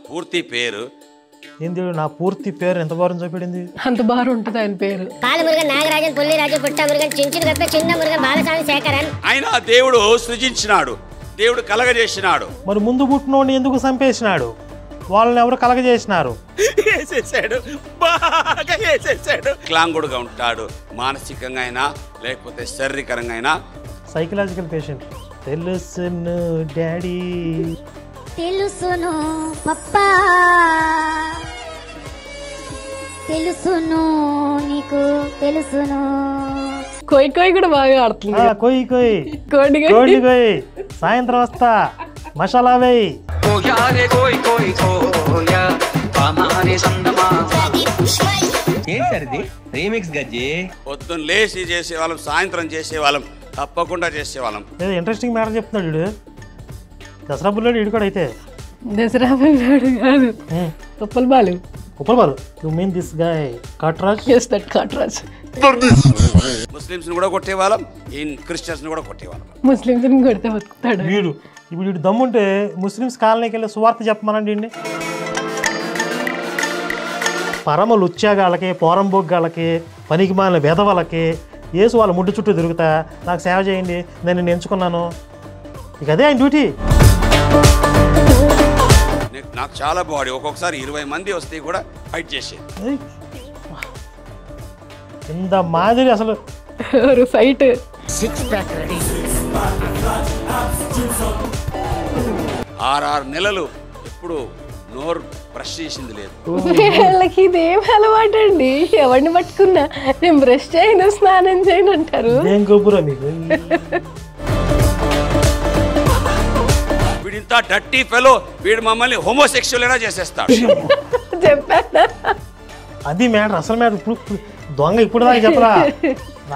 పూర్తి పేరు ఏంది? నా పూర్తి పేరు ఎంత బారం చూపించింది? అంత బారు ఉంటుంది ఆయన పేరు. బాలమురుగన్ నాగరాజన్ పుల్లిరాజు పుట్టమురుగన్ చించిన గప్ప చిన్న మురుగన్ బాలస్వామి శేఖరన్. ఆయన దేవుడు సృజించినాడు, దేవుడు కలగజేసినాడు. మరి ముందు పుట్టినోడిని ఎందుకు చంపేసినాడు? వాళ్ళని ఎవరు కలగజేసినారు? వికలాంగుడుగా ఉంటాడు, మానసికంగా అయినా లేకపోతే శారీరకంగా అయినా. Psychological patient. తెలుసును డాడీ, తెలుసును పప్పా, తెలుసును నీకు తెలుసును. కోయి కోయి కూడా బాగా ఆడుతుంది. కొయ్యి కొయ్యి కోడి కోడి కొయ్యి, సాయంత్రం వస్తా మసాలా వేయి. పొద్దున్న లేచి చేసేవాళ్ళం, సాయంత్రం చేసేవాళ్ళం, తప్పకుండా చేసేవాళ్ళం. ఏదో ఇంట్రెస్టింగ్ మ్యాటర్ చెప్తున్నాడు వీడు. దసరా బుల్లాడు వీడు కూడా అయితే. దసరా పిల్లాడు కాదు, Uppal Balu. Uppal Balu. You mean this guy Katraj? yes that Katraj. Muslims కూడా కొట్టేవాళ్ళం, క్రిస్టియన్స్ కూడా కొట్టేవాళ్ళం. ముస్లిమ్స్ కొడితే బతుకుతాడు వీడు. ఇప్పుడు వీడు దమ్ముంటే ముస్లిమ్స్ కాలనీకి వెళ్ళి సువార్త చెప్పమనండి వీడిని. పరమ లుచ్చాగాళ్ళకి, పోరంబొగ్గాళ్ళకి, పనికి మాలిన వెధవలకి యేసు వాళ్ళ ముడ్డు చుట్టూ తిరుగుతా నాకు సేవ చేయండి, నేను ఎంచుకున్నాను. ఇక అదే ఆయన డ్యూటీ. నాకు చాలా బాడీ, ఒక్కొక్కసారి 20 మంది వస్తే కూడా ఫైట్ చేసేది. ఇంత మాదిరి అసలు ఫైట్. ఆరు నెలలు ఎప్పుడు నోరు బ్రష్ చేసింది లేదు. వీళ్ళకి ఇదేం అలవాటు అండి, ఎవరిని పట్టుకున్నా నేను బ్రష్ చేయను స్నానం చేయను అంటారు. ఏం గొప్పరా మీకు? వీడింత డర్టీ ఫెలో, వీడు మమ్మల్ని హోమోసెక్షువల్ అయినా చేసేస్తాడు. చెప్పాను అది మ్యాటర్, అసలు మ్యాటర్. ఇప్పుడు దొంగ ఇప్పుడు దాకా చెప్పరా,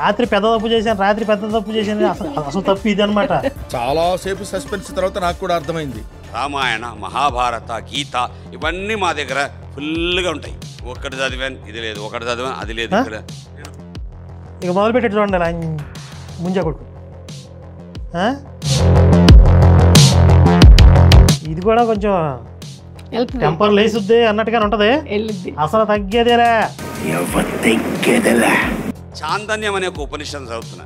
రాత్రి పెద్ద తప్పు చేశాను, రాత్రి పెద్ద తప్పు చేశాను, అసలు తప్పు ఇది అనమాట. చాలా సేపు సస్పెన్స్ తర్వాత నాకు కూడా అర్థమైంది. రామాయణ, మహాభారత, గీత ఇవన్నీ మా దగ్గర ఫుల్గా ఉంటాయి. ఒకటి చదివాను ఇది లేదు, ఒకటి చదివాను అది లేదు. ఇక్కడ ఇక మొదలు పెట్టేది చూడండి అలా ముంజా కొడుకు. ఇది కూడా కొంచెం టెంపర్ లేసుద్ది అన్నట్టుగానే ఉంటది. అసలు తగ్గేదేలా. చాందన్యం అనే ఒక ఉపనిషత్తు చదువుతున్నా.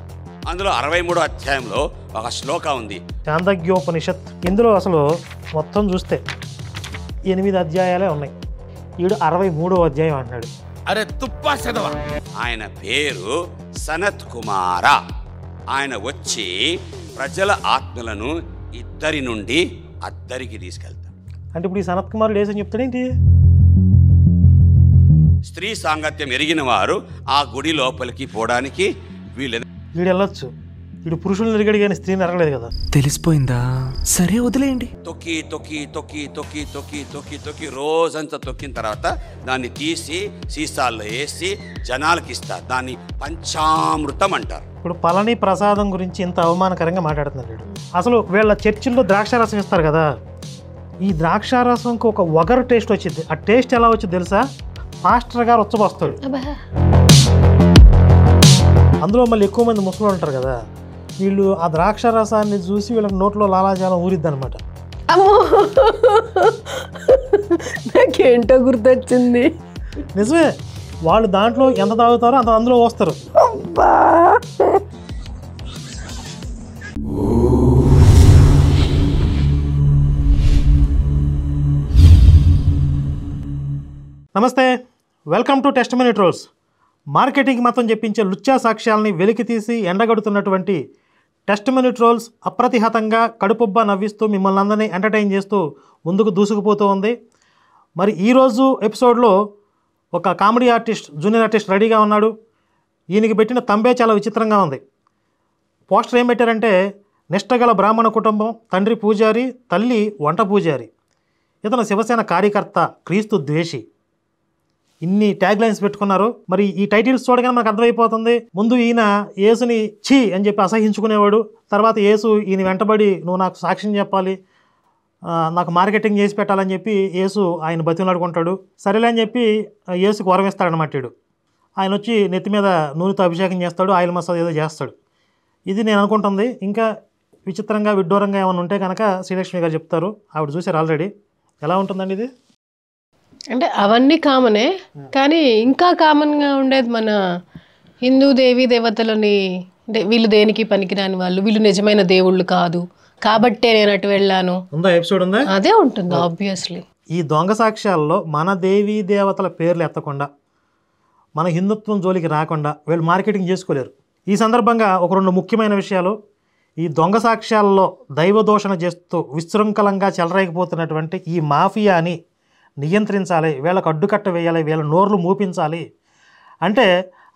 అందులో 63వ అధ్యాయంలో ఒక శ్లోక ఉంది, చాందగ్యోపనిషత్. ఇందులో అసలు మొత్తం చూస్తే 8 అధ్యాయాలే ఉన్నాయి. ఈడు 63వ అధ్యాయం అంటున్నాడు. అరే తుప్పా చదవా. ఆయన పేరు సనత్ కుమార. ఆయన వచ్చి ప్రజల ఆత్మలను ఇద్దరి నుండి అద్దరికి తీసుకెళ్తాడు. అంటే ఇప్పుడు ఈ సనత్ కుమారుడు ఏసని చెప్తాడేంటి? స్త్రీ సాంగత్యం ఎరిగిన వారు ఆ గుడి లోపలికి పోవడానికి వీళ్ళు వెళ్ళొచ్చు. వీడు పురుషులను ఎరిగాడు కానీ స్త్రీని ఎరగలేదు కదా. తెలిసిపోయిందా? సరే వదిలేయండి. తొక్కి తొక్కి తొక్కి తొక్కి తొక్కి తొక్కి తొక్కి రోజంతా తొక్కిన తర్వాత దాన్ని తీసి సీసాల్లో వేసి జనాలకి ఇస్తారు. దాన్ని పంచామృతం అంటారు. ఇప్పుడు పళని ప్రసాదం గురించి ఇంత అవమానకరంగా మాట్లాడుతున్నాడు వీడు. అసలు వీళ్ళ చర్చిల్లో ద్రాక్షారసం ఇస్తారు కదా, ఈ ద్రాక్షారసంకి ఒక వగరు టేస్ట్ వచ్చింది. ఆ టేస్ట్ ఎలా వచ్చింది తెలుసా? పాస్టర్ గారు వచ్చబోస్తాడు. అందులో మళ్ళీ ఎక్కువ మంది ముసలు ఉంటారు కదా, వీళ్ళు ఆ ద్రాక్షారసాన్ని చూసి వీళ్ళకి నోట్లో లాలాజాలం ఊరిద్ది అనమాట. నాకేంటో గుర్తొచ్చింది. నిజమే, వాళ్ళు దాంట్లో ఎంత తాగుతారో అంత అందులో వస్తారు. నమస్తే, welcome to testimony trolls. Marketing మతం చెప్పించే లుచ్చా సాక్ష్యాలని వెలికి తీసి ఎండగడుతున్నటువంటి టెస్టిమనీ ట్రోల్స్ అప్రతిహతంగా కడుపుబ్బా నవ్విస్తూ మిమ్మల్ని అందరినీ ఎంటర్టైన్ చేస్తూ ముందుకు దూసుకుపోతూ ఉంది. మరి ఈరోజు ఎపిసోడ్లో ఒక కామెడీ ఆర్టిస్ట్, జూనియర్ ఆర్టిస్ట్ రెడీగా ఉన్నాడు. ఈయనకి పెట్టిన తంబే చాలా విచిత్రంగా ఉంది. పోస్టర్ ఏం పెట్టారంటే, నిష్టగల బ్రాహ్మణ కుటుంబం, తండ్రి పూజారి, తల్లి వంట పూజారి, ఇతను శివసేన కార్యకర్త, క్రీస్తు ద్వేషి. ఇన్ని ట్యాగ్ లైన్స్ పెట్టుకున్నారు. మరి ఈ టైటిల్స్ చూడగానే మనకు అర్థమైపోతుంది, ముందు ఈయన యేసుని ఛీ అని చెప్పి అసహించుకునేవాడు, తర్వాత యేసు ఈయన వెంటబడి నువ్వు నాకు సాక్ష్యం చెప్పాలి, నాకు మార్కెటింగ్ చేసి పెట్టాలని చెప్పి యేసు ఆయన బతిమలాడుకుంటాడు. సరేలే అని చెప్పి యేసుకు వరం ఇస్తాడనమాట. వీడు ఆయన వచ్చి నెత్తి మీద నూనెతో అభిషేకం చేస్తాడు, ఆయిల్ మసాజ్ ఏదో చేస్తాడు. ఇది నేను అనుకుంటుంది. ఇంకా విచిత్రంగా విడ్డూరంగా ఏమైనా ఉంటే కనుక శ్రీలక్ష్మి గారు చెప్తారు, ఆవిడ చూసారు ఆల్రెడీ. ఎలా ఉంటుందండి ఇది? అంటే అవన్నీ కామనే, కానీ ఇంకా కామన్గా ఉండేది మన హిందూ దేవీ దేవతలని, అంటే వీళ్ళు దేనికి పనికిరాని వాళ్ళు, వీళ్ళు నిజమైన దేవుళ్ళు కాదు కాబట్టే నేను అటు వెళ్ళాను, ఉందా ఎపిసోడ్ ఉందా? అదే ఉంటుంది ఆబ్వియస్లీ. ఈ దొంగ సాక్ష్యాల్లో మన దేవీ దేవతల పేర్లు ఎత్తకుండా, మన హిందుత్వం జోలికి రాకుండా వీళ్ళు మార్కెటింగ్ చేసుకోలేరు. ఈ సందర్భంగా ఒక 2 ముఖ్యమైన విషయాలు. ఈ దొంగ సాక్ష్యాల్లో దైవదోషణ చేస్తూ విశృంఖలంగా చెలరేగిపోతున్నటువంటి ఈ మాఫియాని నియంత్రించాలి, వీళ్ళకు అడ్డుకట్ట వేయాలి, వీళ్ళ నోర్లు మూపించాలి. అంటే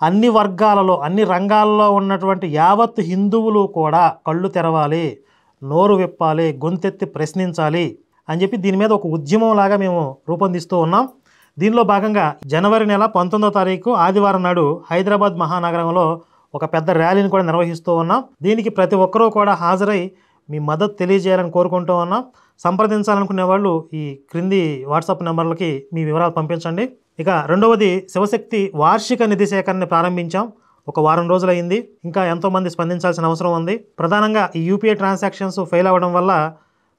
అన్ని వర్గాలలో అన్ని రంగాల్లో ఉన్నటువంటి యావత్ హిందువులు కూడా కళ్ళు తెరవాలి, నోరు విప్పాలి, గొంతెత్తి ప్రశ్నించాలి అని చెప్పి దీని మీద ఒక ఉద్యమం లాగా మేము రూపొందిస్తూ ఉన్నాం. దీనిలో భాగంగా జనవరి నెల 19వ తారీఖు ఆదివారం నాడు హైదరాబాద్ మహానగరంలో ఒక పెద్ద ర్యాలీని కూడా నిర్వహిస్తూ ఉన్నాం. దీనికి ప్రతి ఒక్కరూ కూడా హాజరై మీ మద్దతు తెలియజేయాలని కోరుకుంటూ ఉన్నాం. సంప్రదించాలనుకునే వాళ్ళు ఈ క్రింది వాట్సాప్ నెంబర్లకి మీ వివరాలు పంపించండి. ఇక రెండవది, శివశక్తి వార్షిక నిధి సేకరణ ప్రారంభించాం. ఒక వారం రోజులైంది. ఇంకా ఎంతోమంది స్పందించాల్సిన అవసరం ఉంది. ప్రధానంగా ఈ యూపీఐ ట్రాన్సాక్షన్స్ ఫెయిల్ అవ్వడం వల్ల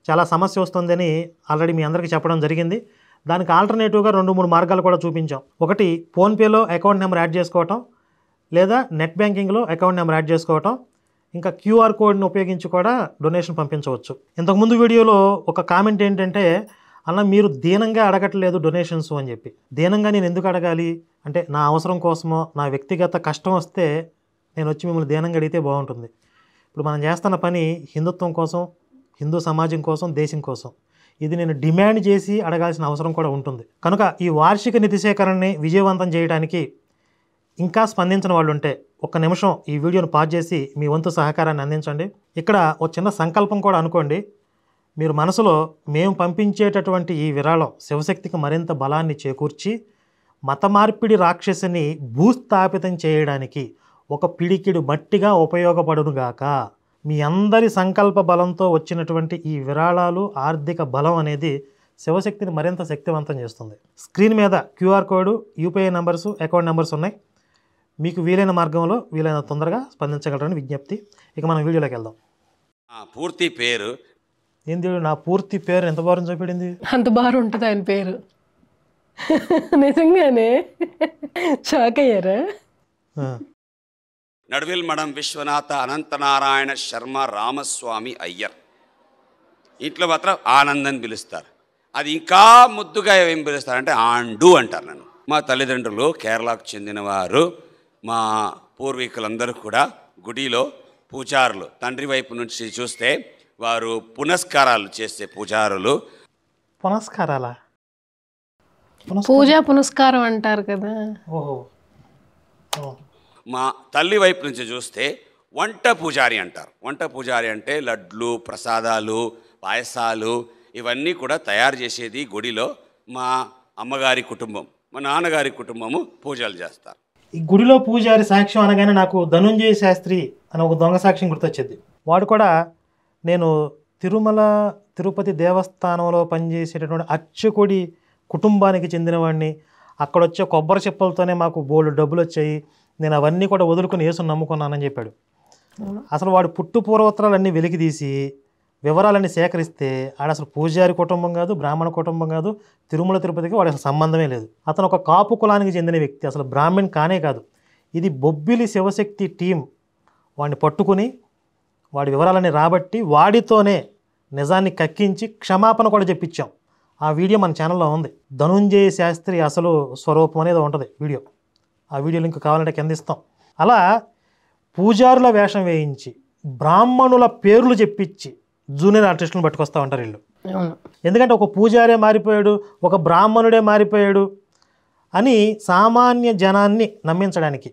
చాలా సమస్య వస్తుందని ఆల్రెడీ మీ అందరికీ చెప్పడం జరిగింది. దానికి ఆల్టర్నేటివ్గా 2-3 మార్గాలు కూడా చూపించాం. ఒకటి, ఫోన్పేలో అకౌంట్ నెంబర్ యాడ్ చేసుకోవటం, లేదా నెట్ బ్యాంకింగ్లో అకౌంట్ నెంబర్ యాడ్ చేసుకోవటం, ఇంకా క్యూఆర్ కోడ్ని ఉపయోగించి కూడా డొనేషన్ పంపించవచ్చు. ఇంతకుముందు వీడియోలో ఒక కామెంట్ ఏంటంటే, అన్న మీరు దీనంగా అడగట్లేదు డొనేషన్స్ అని చెప్పి. దీనంగా నేను ఎందుకు అడగాలి అంటే, నా అవసరం కోసమో నా వ్యక్తిగత కష్టం వస్తే నేను వచ్చి మిమ్మల్ని దీనంగా అడిగితే బాగుంటుంది. ఇప్పుడు మనం చేస్తున్న పని హిందుత్వం కోసం, హిందూ సమాజం కోసం, దేశం కోసం. ఇది నేను డిమాండ్ చేసి అడగాల్సిన అవసరం కూడా ఉంటుంది. కనుక ఈ వార్షిక నిధి సేకరణని విజయవంతం చేయడానికి ఇంకా స్పందించిన వాళ్ళు ఉంటే ఒక్క నిమిషం ఈ వీడియోను పాజ్ చేసి మీ వంతు సహకారాన్ని అందించండి. ఇక్కడ ఒక చిన్న సంకల్పం కూడా అనుకోండి. మీరు మనసులో మేము పంపించేటటువంటి ఈ విరాళం శివశక్తికి మరింత బలాన్ని చేకూర్చి మత మార్పిడి రాక్షసిని భూస్థాపితం చేయడానికి ఒక పిడికిడు మట్టిగా ఉపయోగపడునుగాక. మీ అందరి సంకల్ప బలంతో వచ్చినటువంటి ఈ విరాళాలు, ఆర్థిక బలం అనేది శివశక్తిని మరింత శక్తివంతం చేస్తుంది. స్క్రీన్ మీద QR code, UPI numbers, account numbers ఉన్నాయి. మీకు వీలైన మార్గంలో వీలైన తొందరగా స్పందించగలరని విజ్ఞప్తి. ఇక మనం వీడియోలోకి వెళ్దాం. పూర్తి పేరు ఏంది? నా పూర్తి పేరు ఎంత బారం చూపించింది? అంత బాగా ఉంటుంది ఆయన పేరు. నిజంగానే షాక్ అయ్యారా? నడువిల్ మడం విశ్వనాథ అనంతనారాయణ శర్మ రామస్వామి అయ్యర్. ఇంట్లో మాత్రం ఆనందని పిలుస్తారు. అది ఇంకా ముద్దుగా ఏం పిలుస్తారంటే ఆండు అంటారు నన్ను. మా తల్లిదండ్రులు కేరళకు చెందినవారు. మా పూర్వీకులందరూ కూడా గుడిలో పూజారులు. తండ్రి వైపు నుంచి చూస్తే వారు పునస్కారాలు చేసే పూజారులు. పునస్కారాలా? పూజా పునస్కారం అంటారు కదా. ఓహో. మా తల్లి వైపు నుంచి చూస్తే వంట పూజారి అంటారు. వంట పూజారి అంటే లడ్లు, ప్రసాదాలు, పాయసాలు ఇవన్నీ కూడా తయారు చేసేది గుడిలో మా అమ్మగారి కుటుంబం, మా నాన్నగారి కుటుంబము పూజలు చేస్తారు. ఈ గుడిలో పూజారి సాక్ష్యం అనగానే నాకు ధనుంజయ శాస్త్రి అని ఒక దొంగ సాక్ష్యం గుర్తొచ్చింది. వాడు కూడా నేను తిరుమల తిరుపతి దేవస్థానంలో పనిచేసేటటువంటి అర్చకుడి కుటుంబానికి చెందినవాడిని, అక్కడ వచ్చే కొబ్బరి చెప్పలతోనే మాకు బోల్డ్ డబ్బులు వచ్చాయి, నేను అవన్నీ కూడా వదులుకొని యేసుని నమ్ముకున్నానని చెప్పాడు. అసలు వాడు పుట్టు పూర్వోత్తరాలన్నీ వెలికి తీసి వివరాలన్నీ సేకరిస్తే ఆడ అసలు పూజారి కుటుంబం కాదు, బ్రాహ్మణ కుటుంబం కాదు, తిరుమల తిరుపతికి వాడి అసలు సంబంధమే లేదు. అతను ఒక కాపు కులానికి చెందిన వ్యక్తి, అసలు బ్రాహ్మణ్ కానే కాదు. ఇది బొబ్బిలి శివశక్తి టీం వాడిని పట్టుకుని వాడి వివరాలని రాబట్టి వాడితోనే నిజాన్ని కక్కించి క్షమాపణ కూడా చెప్పించాం. ఆ వీడియో మన ఛానల్లో ఉంది. ధనుంజయ శాస్త్రి అసలు స్వరూపం అనేది ఉంటుంది వీడియో. ఆ వీడియో లింక్ కావాలంటే కింద ఇస్తాం. అలా పూజారుల వేషం వేయించి బ్రాహ్మణుల పేర్లు చెప్పించి జూనియర్ ఆర్టిస్టులను పట్టుకొస్తూ ఉంటారు వీళ్ళు. ఎందుకంటే ఒక పూజారే మారిపోయాడు, ఒక బ్రాహ్మణుడే మారిపోయాడు అని సామాన్య జనాన్ని నమ్మించడానికి.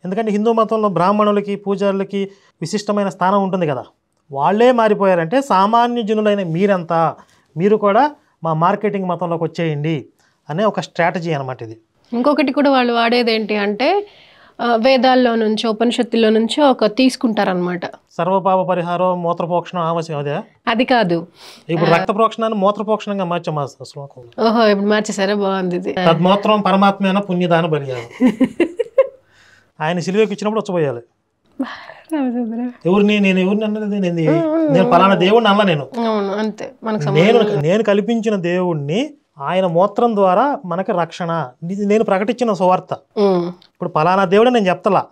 ఎందుకంటే హిందూ మతంలో బ్రాహ్మణులకి పూజారులకి విశిష్టమైన స్థానం ఉంటుంది కదా. వాళ్ళే మారిపోయారంటే సామాన్య జనులైన మీరంతా మీరు కూడా మా మార్కెటింగ్ మతంలోకి వచ్చేయండి అనే ఒక స్ట్రాటజీ అనమాట ఇది. ఇంకొకటి కూడా వాళ్ళు వాడేది ఏంటి అంటే వేదాల్లో నుంచి, ఉపనిషత్తుల్లో నుంచి ఒక తీసుకుంటారనమాట. సర్వపాప పరిహారం, మూత్రపోక్షణం ఆవశ్యం. అదే అది కాదు, ఇప్పుడు రక్త ప్రోక్షణాన్ని మూత్రపోక్షణంగా మార్చాం ఆ శ్లోకం. ఓహో ఇప్పుడు మార్చేసారా? బాగుంది ఇది. తద్మూత్రం పరమాత్మైన పుణ్యదాన బలియాలి. ఆయన సిలువకి ఇచ్చినప్పుడు వచ్చపోయాలి. రామచంద్ర. ఎవరిని నేను ఎవరిని అన్నది నేను పలానా దేవుడిని అన్నా నేను. అవును అంతే, మనకు నేను కల్పించిన దేవుణ్ణి, ఆయన మూత్రం ద్వారా మనకి రక్షణ, ఇది నేను ప్రకటించిన సువార్త. ఇప్పుడు పలానా దేవుడు నేను చెప్తలా,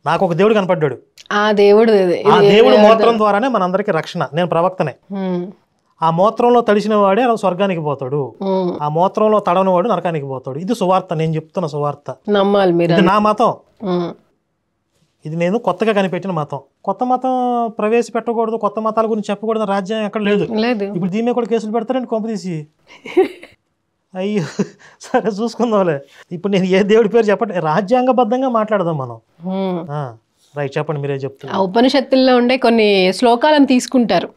నాకు ఒక దేవుడు కనపడ్డాడు, ఆ దేవుడు ఆ దేవుడు మూత్రం ద్వారానే మనందరికి రక్షణ. నేను ప్రవక్తనే. ఆ మూత్రంలో తడిసిన వాడే స్వర్గానికి పోతాడు, ఆ మూత్రంలో తడని వాడు నరకానికి పోతాడు. ఇది సువార్త, నేను చెప్తున్న సువార్త. నమ్మాలి మీరు. ఇది నా మతం. ఇది నేను కొత్తగా కనిపెట్టిన మతం. కొత్త మతం ప్రవేశపెట్టకూడదు, కొత్త మతాల గురించి చెప్పకూడదు రాజ్యం ఎక్కడ లేదు. ఇప్పుడు దీని మీద కూడా కేసులు పెడతారండి కొంపదీసి. అయ్యో సరే చూసుకుందాంలే. ఇప్పుడు నేను ఏ దేవుడి పేరు చెప్పండి, రాజ్యాంగబద్ధంగా మాట్లాడదాం మనం. రైట్, చెప్పండి, మీరే చెప్తారు. ఆ ఉపనిషత్తుల్లో ఉండే కొన్ని శ్లోకాలను తీసుకుంటారు.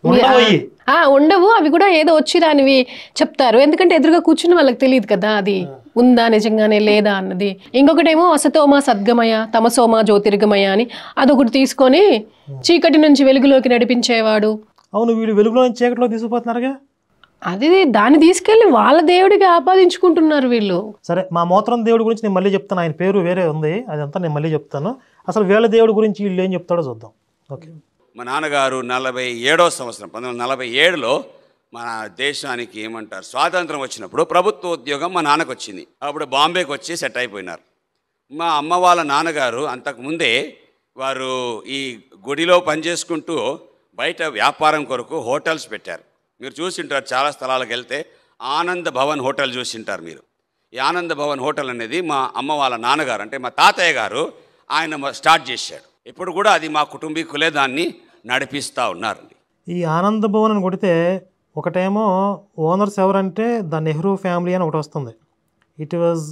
ఉండవు, అవి కూడా ఏదో వచ్చి దానివి చెప్తారు. ఎందుకంటే ఎదురుగా కూర్చుని వాళ్ళకి తెలియదు కదా అది ఉందా నిజంగానే లేదా అన్నది. ఇంకొకటేమో అసతోమ సద్గమయ తమసోమ జ్యోతిర్గమయ అని అదొకటి తీసుకొని చీకటి నుంచి వెలుగులోకి నడిపించేవాడు. అవును, వీళ్ళు వెలుగులో నుంచి చీకటిలో తీసుకుపోతున్నారుగా. అది దాన్ని తీసుకెళ్లి వాళ్ళ దేవుడికి ఆపాదించుకుంటున్నారు వీళ్ళు. సరే, మా మూత్రం దేవుడి గురించి నేను మళ్ళీ చెప్తాను. ఆయన పేరు వేరే ఉంది, అదంతా నేను మళ్ళీ చెప్తాను. అసలు వీళ్ళ దేవుడి గురించి వీళ్ళు ఏం చెప్తాడో చూద్దాం. ఓకే. మా నాన్నగారు 47వ సంవత్సరం 1947లో మన దేశానికి ఏమంటారు స్వాతంత్రం వచ్చినప్పుడు ప్రభుత్వ ఉద్యోగం మా నాన్నకు వచ్చింది. అప్పుడు బాంబేకి వచ్చి సెట్ అయిపోయినారు. మా అమ్మ వాళ్ళ నాన్నగారు అంతకుముందే వారు ఈ గుడిలో పనిచేసుకుంటూ బయట వ్యాపారం కొరకు హోటల్స్ పెట్టారు. మీరు చూసింటారు, చాలా స్థలాలకు వెళ్తే ఆనంద్ భవన్ హోటల్ చూసింటారు మీరు. ఈ ఆనంద్ భవన్ హోటల్ అనేది మా అమ్మ వాళ్ళ నాన్నగారు అంటే మా తాతయ్య గారు ఆయన స్టార్ట్ చేశాడు. ఇప్పుడు కూడా అది మా కుటుంబీకులే దాన్ని నడిపిస్తూ ఉన్నారండి. ఈ ఆనంద్ భవన్ అని కొడితే ఒకటేమో ఓనర్స్ ఎవరంటే ద నెహ్రూ ఫ్యామిలీ అని ఒకటి వస్తుంది. It was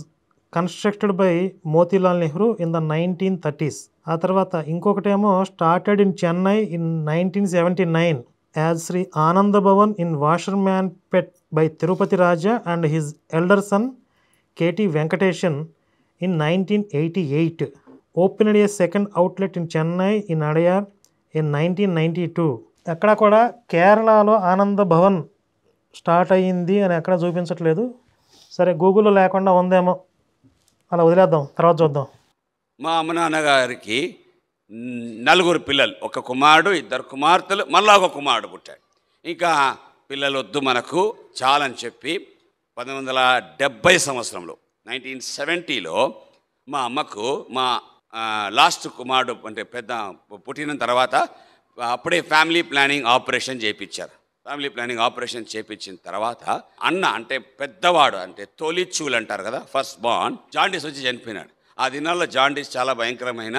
constructed by Motilal Nehru in the 1930s. ఆ తర్వాత ఇంకొకటేమో started in Chennai in 1979 as Shri Ananda Bhavan in Washermanpet by Tirupati Raja and his elder son KT Venkatesan in 1988. Opened a second outlet in Chennai in Adyar in 1992. ఎక్కడ కూడా కేరళలో ఆనంద భవన్ స్టార్ట్ అయ్యింది అని ఎక్కడ చూపించట్లేదు. సరే, గూగుల్లో లేకుండా ఉందేమో, అలా వదిలేద్దాం, తర్వాత చూద్దాం. మా అమ్మ నాన్నగారికి 4 పిల్లలు, ఒక కుమారుడు, 2 కుమార్తెలు, మళ్ళా ఒక కుమారుడు పుట్టాడు. ఇంకా పిల్లలు వద్దు మనకు చాలని చెప్పి 1970 సంవత్సరంలో 1970లో మా అమ్మకు మా లాస్ట్ కుమారుడు అంటే పెద్ద పుట్టిన తర్వాత అప్పుడే ఫ్యామిలీ ప్లానింగ్ ఆపరేషన్ చేయించారు. ఫ్యామిలీ ప్లానింగ్ ఆపరేషన్ చేయించిన తర్వాత అన్న అంటే పెద్దవాడు అంటే తొలిచూలు అంటారు కదా, ఫస్ట్ బార్న్, జాండీస్ వచ్చి చనిపోయినాడు. ఆ దినాల్లో జాండీస్ చాలా భయంకరమైన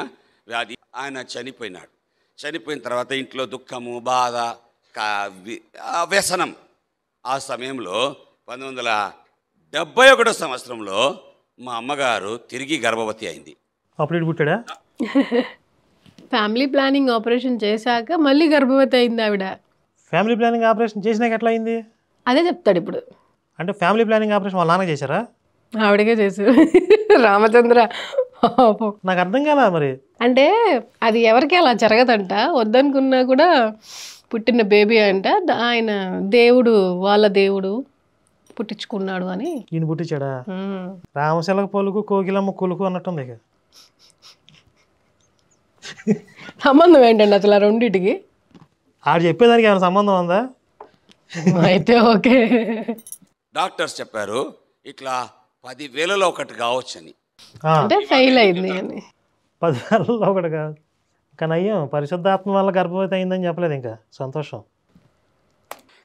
వ్యాధి. ఆయన చనిపోయినాడు. చనిపోయిన తర్వాత ఇంట్లో దుఃఖము, బాధ, వ్యసనం. ఆ సమయంలో 1971 సంవత్సరంలో మా అమ్మగారు తిరిగి గర్భవతి అయింది. అప్పుడు పుట్టాడా? ఫ్యామిలీ ప్లానింగ్ ఆపరేషన్ చేశాక మళ్ళీ గర్భవతి అయింది ఆవిడ. ఫ్యామిలీ ప్లానింగ్ ఆపరేషన్ చేసినాక ఎట్లా అయింది? అదే చెప్తాడు ఇప్పుడు. అంటే ఫ్యామిలీ ప్లానింగ్ ఆపరేషన్ వాళ్ళ నాన్న చేశారా? ఆవిడకే చేశారు రామచంద్ర. నాకు అర్థం కాలా మరి. అంటే అది ఎవరికి అలా జరగదంట, వద్దనుకున్నా కూడా పుట్టిన బేబీ అంట ఆయన దేవుడు, వాళ్ళ దేవుడు పుట్టించుకున్నాడు అని. ఈయన పుట్టించాడా? రామశిలక పలుకు కోకిలమ్మ కొలుకు అన్నట్టుంది. ఇక సంబంధం ఏంటండి అసలు ఆ రెండింటికి? ఆడు చెప్పేదానికి ఏమైనా సంబంధం ఉందా? అయితే ఓకే. డాక్టర్స్ చెప్పారు ఇట్లా 10,000లో ఒకటి కావచ్చని. అంటే ఫెయిల్ అయింది అని. 10,000లో ఒకటి కాదు. కానీ అయ్యో, పరిశుద్ధాత్మ వల్ల గర్భవతి అయిందని చెప్పలేదు. ఇంకా సంతోషం.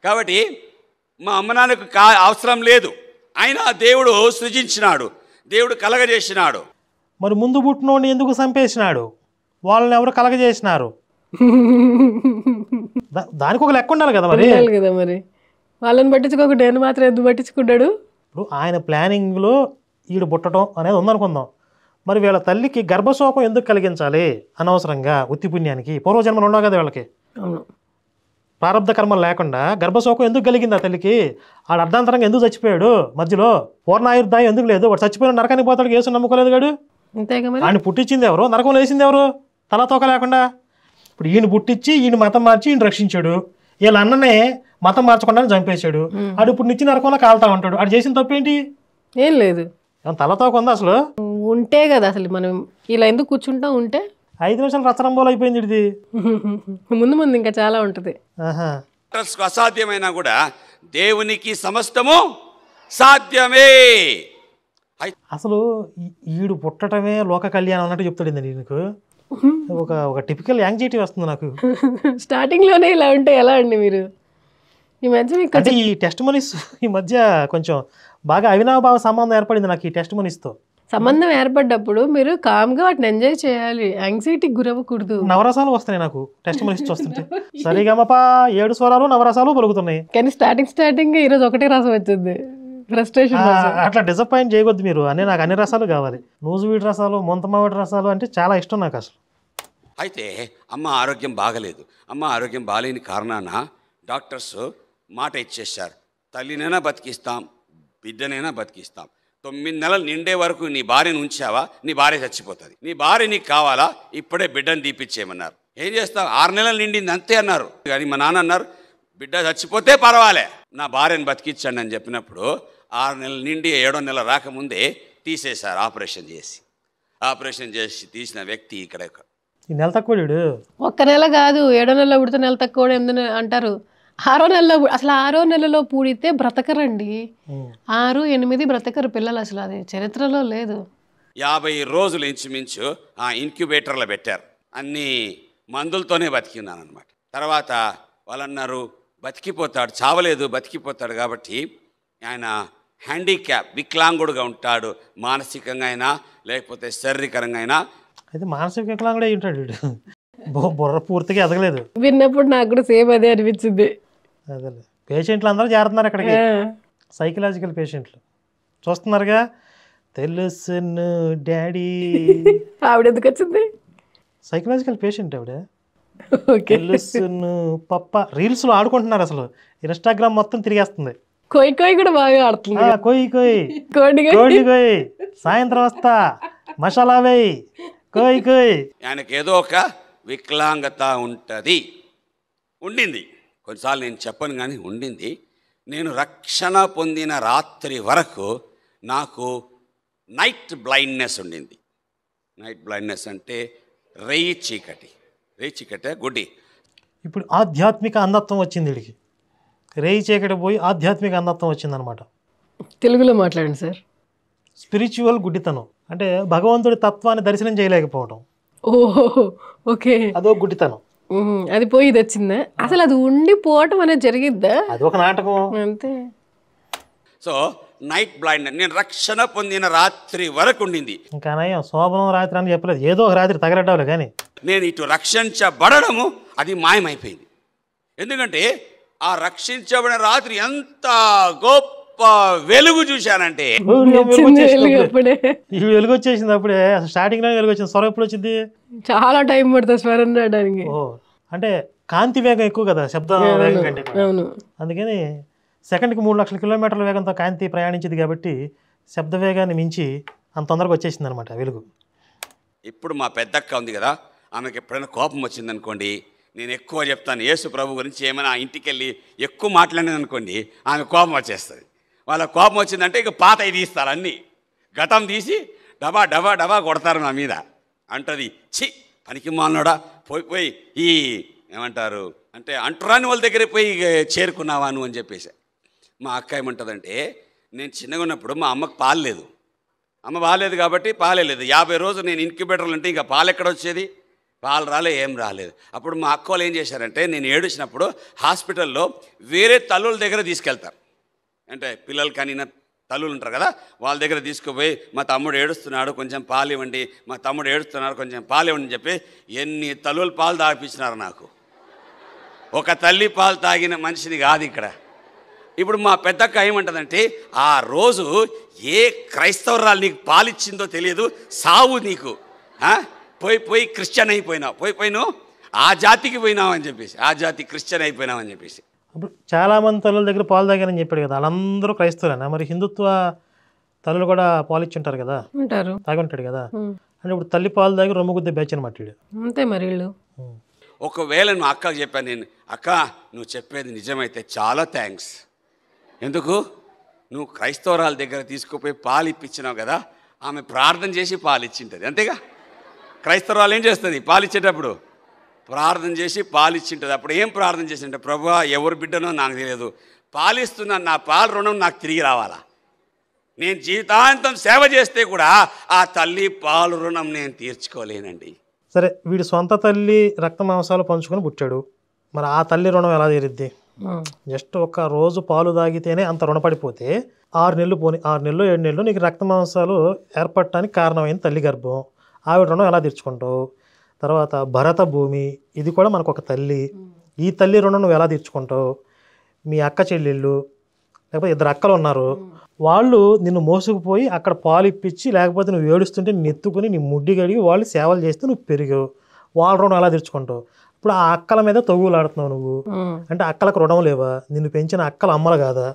కాబట్టి మా అమ్మ నాన్నకు అవసరం లేదు, ఆయన దేవుడు సృజించినాడు, దేవుడు కలగజేసినాడు. మరి ముందు పుట్టినోడిని ఎందుకు చంపేసినాడు? వాళ్ళని ఎవరు కలగజేసినారు? దానికి ఒక లెక్క ఉండాలి కదా మరి. కదా మరి వాళ్ళని పట్టించుకోకుండా నేను మాత్రం ఎందుకు పట్టించుకున్నాడు? ఇప్పుడు ఆయన ప్లానింగ్లో ఈడు పుట్టడం అనేది ఉందనుకుందాం. మరి వీళ్ళ తల్లికి గర్భశోకం ఎందుకు కలిగించాలి అనవసరంగా? ఉత్తి పుణ్యానికి పూర్వజన్మలు ఉండవు కదా వీళ్ళకి. అవును, ప్రారంధ కర్మలు లేకుండా గర్భశోకం ఎందుకు కలిగింది ఆ తల్లికి? ఆడు అర్ధాంతరంగా ఎందుకు చచ్చిపోయాడు? మధ్యలో పూర్ణాయుర్దాయం ఎందుకు లేదు? వాడు చచ్చిపోయిన నరకానికి పోతాడు, యేసు నమ్ముకోలేదు కాడు. ఆయన పుట్టించింది ఎవరు? నరకం వేసింది ఎవరు? తలతోక లేకుండా. ఇప్పుడు ఈయన పుట్టించి ఈయన మతం మార్చి ఈయన రక్షించాడు. వీళ్ళ అన్ననే మతం మార్చకుండా చంపేశాడు. ఆడు ఇప్పుడు నిచ్చి నరకంలో కాలుతా ఉంటాడు. ఆడు చేసిన తప్పేంటి? ఏం లేదు. తలతోక ఉందా అసలు? ఉంటే కదా అసలు మనం ఇలా ఎందుకు కూర్చుంటాం? ఉంటే 5 నిమిషాలు రచనంబోలు అయిపోయింది ఇది. ముందు ముందు ఇంకా చాలా ఉంటుంది. ఆహా. డాక్టర్స్కు అసాధ్యమైనా కూడా దేవునికి సమస్తము సాధ్యమే. అసలు ఈడు పుట్టడమే లోక కళ్యాణం అన్నట్టు చెప్తాడు నీకు. ఒక టిపికల్ యాంగ్జైటీ వస్తుంది నాకు. స్టార్టింగ్లోనే ఇలా ఉంటే ఎలా అండి మీరు? ఈ మధ్య మీకు అంటే ఈ టెస్ట్ మనీస్ ఈ మధ్య కొంచెం బాగా అవినాభావ సంబంధం ఏర్పడింది నాకు ఈ టెస్ట్ మనీస్తో. సంబంధం ఏర్పడ్డప్పుడు మీరు కామ్గా వాటిని ఎంజాయ్ చేయాలి, యాంగ్జైటీకి గురవ్వకూడదు. నవరసాలు వస్తున్నాయి నాకు టెస్ట్ మనీస్ చూస్తుంటే. సరిగమపా 7 స్వరాలు నవరసాలు పలుకుతున్నాయి. కానీ స్టార్టింగ్ ఈరోజు ఒకటే రసం వచ్చింది, ఫ్రస్ట్రేషన్. అట్లా డిసప్పాయింట్ చేయవద్దు మీరు. నాకు అన్ని రసాలు కావాలి. నూజువీడి రసాలు, మొంతమావిడి రసాలు అంటే చాలా ఇష్టం నాకు అసలు. అయితే అమ్మ ఆరోగ్యం బాగలేదు. అమ్మ ఆరోగ్యం బాగాలేని కారణాన డాక్టర్స్ మాట ఇచ్చేశారు, తల్లినైనా బతికిస్తాం, బిడ్డనైనా బతికిస్తాం. 9 నెలలు నిండే వరకు నీ భార్యను ఉంచావా, నీ భార్య చచ్చిపోతుంది. నీ భార్య నీకు కావాలా, ఇప్పుడే బిడ్డను తీపిచ్చేయమన్నారు. ఏం చేస్తావు, 6 నెలలు నిండింది అంతే అన్నారు. కానీ మా నాన్న అన్నారు, బిడ్డ చచ్చిపోతే పర్వాలే, నా భార్యను బతికించండి అని చెప్పినప్పుడు 6 నెలలు నిండి 7వ నెల రాకముందే తీసేశారు. ఆపరేషన్ చేసి తీసిన వ్యక్తి ఇక్కడ. ఈ నెల తక్కువ ఒక్క నెల కాదు, 7వ నెలలో పుడితే నెల తక్కువ అంటారు. 6వ నెలలో, అసలు 6వ నెలలో పూడితే బ్రతకరండి. 6, 8 బ్రతకరు పిల్లలు. అసలు అది చరిత్రలో లేదు. 50 రోజులు ఇంచుమించు ఆ ఇంక్యుబేటర్లో పెట్టారు. అన్ని మందులతోనే బతికినాను అనమాట. తర్వాత వాళ్ళు అన్నారు, బతికిపోతాడు, చావలేదు, బతికిపోతాడు. కాబట్టి ఆయన హ్యాండిక్యాప్, వికలాంగుడుగా ఉంటాడు, మానసికంగా అయినా లేకపోతే శారీరకంగా అయినా. అయితే మానసిక వికలాంగుడే ఉంటాడు వీడు. బుర్ర పూర్తిగా ఎదగలేదు. విన్నప్పుడు నాకు కూడా సేమ్ అదే అనిపించింది. అదే పేషెంట్లు అందరూ చేరుతున్నారు ఇక్కడికి. సైకలాజికల్ పేషెంట్లు చూస్తున్నారుగా. తెలుసును డాడీ. ఆవిడ ఎందుకు వచ్చింది? సైకలాజికల్ పేషెంట్ ఆవిడ. తెలుసును పప్ప. రీల్స్లో ఆడుకుంటున్నారు. అసలు ఇన్స్టాగ్రామ్ మొత్తం తిరిగేస్తుంది. కొయ్యి కూడా బాగా ఆడుతుంది. కోయి సాయంత్రం వస్తా, మసాలా వేయి, కోయి. ఆయనకి ఏదో ఒక వికలాంగత ఉండింది. కొన్నిసార్లు నేను చెప్పను కానీ ఉండింది. నేను రక్షణ పొందిన రాత్రి వరకు నాకు నైట్ బ్లైండ్నెస్ ఉండింది. నైట్ బ్లైండ్నెస్ అంటే రేయి చీకటి గుడ్డి. ఇప్పుడు ఆధ్యాత్మిక అంధత్వం వచ్చింది వీడికి. రేయి చీకటి పోయి ఆధ్యాత్మిక అంధత్వం వచ్చిందనమాట. తెలుగులో మాట్లాడండి సార్. స్పిరిచువల్ గుడ్డితనం అంటే భగవంతుడి తత్వాన్ని దర్శనం చేయలేకపోవడం. ఓహో, ఓకే, అదో గుడ్డితనం. అది పోయి ఇది వచ్చిందా? అసలు అది ఉండిపోవటం అనేది జరిగిద్దా? అది ఒక నాటకం అంతే. సో నైట్ బ్లైండ్ నేను రక్షణ పొందిన రాత్రి వరకు ఉండింది. ఇంకా నయం శోభనం రాత్రి అని చెప్పలేదు, ఏదో ఒక రాత్రి తగలడ్డాలి. కానీ నేను ఇటు రక్షించబడము అది మాయమైపోయింది. ఎందుకంటే ఆ రక్షించబడిన రాత్రి ఎంత గొప్ప వెలుగు చూశానంటే. ఈ వెలుగు వచ్చేసింది అప్పుడే. స్టార్టింగ్ లో వెలుగు వచ్చింది. స్వరం ఎప్పుడు వచ్చింది? చాలా టైం పడుతుంది స్వరం రావడానికి. అంటే కాంతి వేగం ఎక్కువ కదా శబ్ద వేగం కంటే. అందుకని సెకండ్కి 3 లక్షల కిలోమీటర్ల వేగంతో కాంతి ప్రయాణించింది కాబట్టి శబ్ద వేగాన్ని మించి అంత తొందరగా వచ్చేసింది అనమాట వెలుగు. ఇప్పుడు మా పెద్దక్క ఉంది కదా, ఆమెకి ఎప్పుడైనా కోపం వచ్చిందనుకోండి, నేను ఎక్కువ చెప్తాను యేసు ప్రభు గురించి, ఏమైనా ఇంటికి వెళ్ళి ఎక్కువ మాట్లాడినది అనుకోండి, ఆమె కోపం వచ్చేస్తుంది. వాళ్ళ కోపం వచ్చిందంటే ఇక పాత తీస్తారు, అన్నీ ఘటం తీసి డబా డబా డబా కొడతారు నా మీద. అంటది, చి పనికి మాలనోడా, పోయి ఈ ఏమంటారు అంటే అంటురాని వాళ్ళ దగ్గర పోయి చేరుకున్నావా నువ్వు అని చెప్పేసి. మా అక్క ఏమంటుందంటే, నేను చిన్నగా ఉన్నప్పుడు మా అమ్మకు పాలు లేదు, అమ్మ బాగాలేదు కాబట్టి పాలే లేదు. 50 రోజులు నేను ఇంక్యుబేటర్లు అంటే ఇంకా పాలు ఎక్కడ వచ్చేది, పాలు రాలే, ఏం రాలేదు. అప్పుడు మా అక్క వాళ్ళు ఏం చేశారంటే, నేను ఏడ్చినప్పుడు హాస్పిటల్లో వేరే తల్లుల దగ్గర తీసుకెళ్తారు. అంటే పిల్లలు కనిన తల్లులు ఉంటారు కదా, వాళ్ళ దగ్గర తీసుకుపోయి మా తమ్ముడు ఏడుస్తున్నాడు కొంచెం పాలు ఇవ్వండి, మా తమ్ముడు ఏడుస్తున్నాడు కొంచెం పాలు ఇవ్వండి అని చెప్పి ఎన్ని తల్లులు పాలు తాగిపించినారు నాకు. ఒక తల్లి పాలు తాగిన మనిషిని కాదు ఇక్కడ. ఇప్పుడు మా పెద్దక్క ఏమంటుందంటే, ఆ రోజు ఏ క్రైస్తవరాలు నీకు పాలిచ్చిందో తెలియదు, సావు నీకు, పోయి క్రిస్టియన్ అయిపోయినావు, పోయినావు ఆ జాతికి పోయినావు అని చెప్పేసి, ఆ జాతి క్రిస్టియన్ అయిపోయినావు అని చెప్పేసి. అప్పుడు చాలామంది తల్లుల దగ్గర పాలు తాగారని చెప్పాడు కదా, వాళ్ళందరూ క్రైస్తవులేనా? మరి హిందుత్వ తల్లులు కూడా పాలు ఇచ్చుంటారు కదా, తాగి ఉంటాడు కదా. అంటే ఇప్పుడు తల్లి పాలు తాగి రొమ్ము గుద్దే బ్యాచ్ అనమాట వీడు. అంతే మరి. ఒకవేళ నువ్వు అక్కకు చెప్పాను నేను, అక్క నువ్వు చెప్పేది నిజమైతే చాలా థ్యాంక్స్. ఎందుకు, నువ్వు క్రైస్తవరాల దగ్గర తీసుకుపోయి పాలు ఇప్పించినావు కదా, ఆమె ప్రార్థన చేసి పాలు ఇచ్చింటుంది అంతేగా. క్రైస్తవురాలు ఏం చేస్తుంది పాలిచ్చేటప్పుడు ప్రార్థన చేసి పాలిచ్చింటుంది. అప్పుడు ఏం ప్రార్థన చేసింటే, ప్రభువా ఎవరు బిడ్డనో నాకు తెలియదు, పాలిస్తున్నాను, నా పాల రుణం నాకు తిరిగి రావాలా, నేను జీవితాంతం సేవ చేస్తే కూడా ఆ తల్లి పాలు రుణం నేను తీర్చుకోలేనండి. సరే, వీడి సొంత తల్లి రక్త మాంసాలు పంచుకొని పుట్టాడు, మరి ఆ తల్లి రుణం ఎలా తీరిద్ది? జస్ట్ ఒక రోజు పాలు తాగితేనే అంత రుణపడిపోతే 6 నెలలు పోని 6 నెలలు 7 నెలలు నీకు రక్త మాంసాలు ఏర్పడటానికి కారణమైన తల్లి గర్భం, ఆవిడ రుణం ఎలా తీర్చుకుంటావు? తర్వాత భరత భూమి, ఇది కూడా మనకు ఒక తల్లి, ఈ తల్లి రుణం నువ్వు ఎలా తీర్చుకుంటావు? మీ అక్క చెల్లెళ్ళు లేకపోతే 2 అక్కలు ఉన్నారు, వాళ్ళు నిన్ను మోసుకుపోయి అక్కడ పాలు ఇప్పించి, లేకపోతే నువ్వు ఏడుస్తుంటే నిన్ను ఎత్తుకుని నీ ముడ్డి గడిగి వాళ్ళు సేవలు చేస్తే నువ్వు పెరిగావు, వాళ్ళ రుణం ఎలా తీర్చుకుంటావు? ఇప్పుడు ఆ అక్కల మీద తగులాడుతున్నావు నువ్వు, అంటే అక్కలకు రుణం లేవా? నిన్ను పెంచిన అక్కల అమ్మలు కాదా?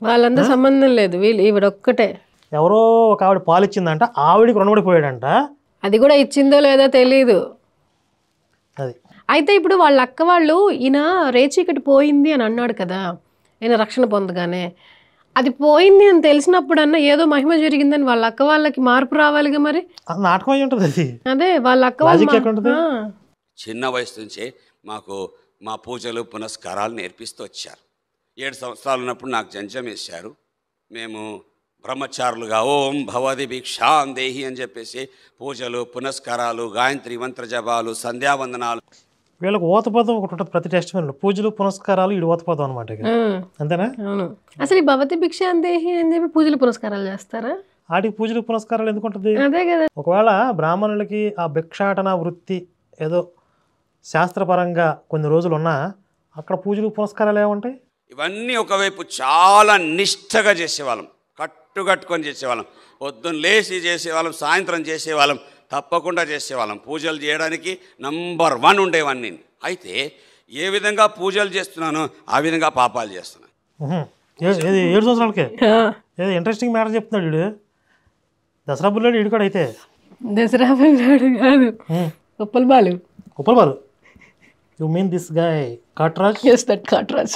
వాళ్ళంతా సంబంధం లేదు, వీళ్ళు ఈవిడ ఒక్కటే. ఎవరో ఒక ఆవిడ పాలు ఇచ్చిందంట, ఆవిడికి రుణపడిపోయాడంట, అది కూడా ఇచ్చిందో లేదో తెలీదు. అది అయితే ఇప్పుడు వాళ్ళ అక్క వాళ్ళు ఈయన రేచీకటి పోయింది అని అన్నాడు కదా, ఈయన రక్షణ పొందగానే అది పోయింది అని తెలిసినప్పుడన్నా ఏదో మహిమ జరిగిందని వాళ్ళ అక్క వాళ్ళకి మార్పు రావాలిగా. మరి అది నాటకం అయి ఉంటుంది. అది అదే వాళ్ళ అక్క లాజిక్ ఎక్కడ ఉంటుంది? చిన్న వయసు నుంచే మాకు మా పూజలు పునస్కారాలు నేర్పిస్తూ వచ్చారు. 7 సంవత్సరాలు ఉన్నప్పుడు నాకు జంజం వేశారు. మేము బ్రహ్మచారులుగా ఓం భవది భిక్షాం దేహి అని చెప్పేసి పూజలు పునస్కారాలు, గాయత్రి మంత్ర జపాలు, సంధ్యావందనాలు. వీళ్ళకి ఓతపదం ఒకటి ఉంటుంది ప్రతి టెస్ట్ మీద, పూజలు పునస్కారాలు, ఇది ఓతపదం అనమాట. అంతేనా? అవును. అసలు ఈ భవతి భిక్షాందేహి అని చెప్పి పూజలు పునస్కారాలు చేస్తారా? వాటికి పూజలు పునస్కారాలు ఎందుకు ఉంటుంది? అదే కదా. ఒకవేళ బ్రాహ్మణులకి ఆ భిక్షాటన వృత్తి ఏదో శాస్త్రపరంగా కొన్ని రోజులు ఉన్నా అక్కడ పూజలు పునస్కారాలు ఏముంటాయి? ఇవన్నీ ఒకవైపు చాలా నిష్ఠగా చేసేవాళ్ళం, కట్టుకట్టుకొని చేసేవాళ్ళం, పొద్దున్న లేచి చేసేవాళ్ళం, సాయంత్రం చేసేవాళ్ళం, తప్పకుండా చేసేవాళ్ళం. పూజలు చేయడానికి నంబర్ 1 ఉండేవాన్ని. అయితే ఏ విధంగా పూజలు చేస్తున్నానో ఆ విధంగా పాపాలు చేస్తున్నాను. 7 సంవత్సరాలకే ఏదో ఇంట్రెస్టింగ్ మ్యాటర్ చెప్తున్నాడు వీడు. దసరా బుల్లాడు వీడు కూడా. అయితే దసరా బుల్లాడు కాదు, Uppal Balu. Uppal Balu, you mean this guy Katraj? Yes, that Katraj.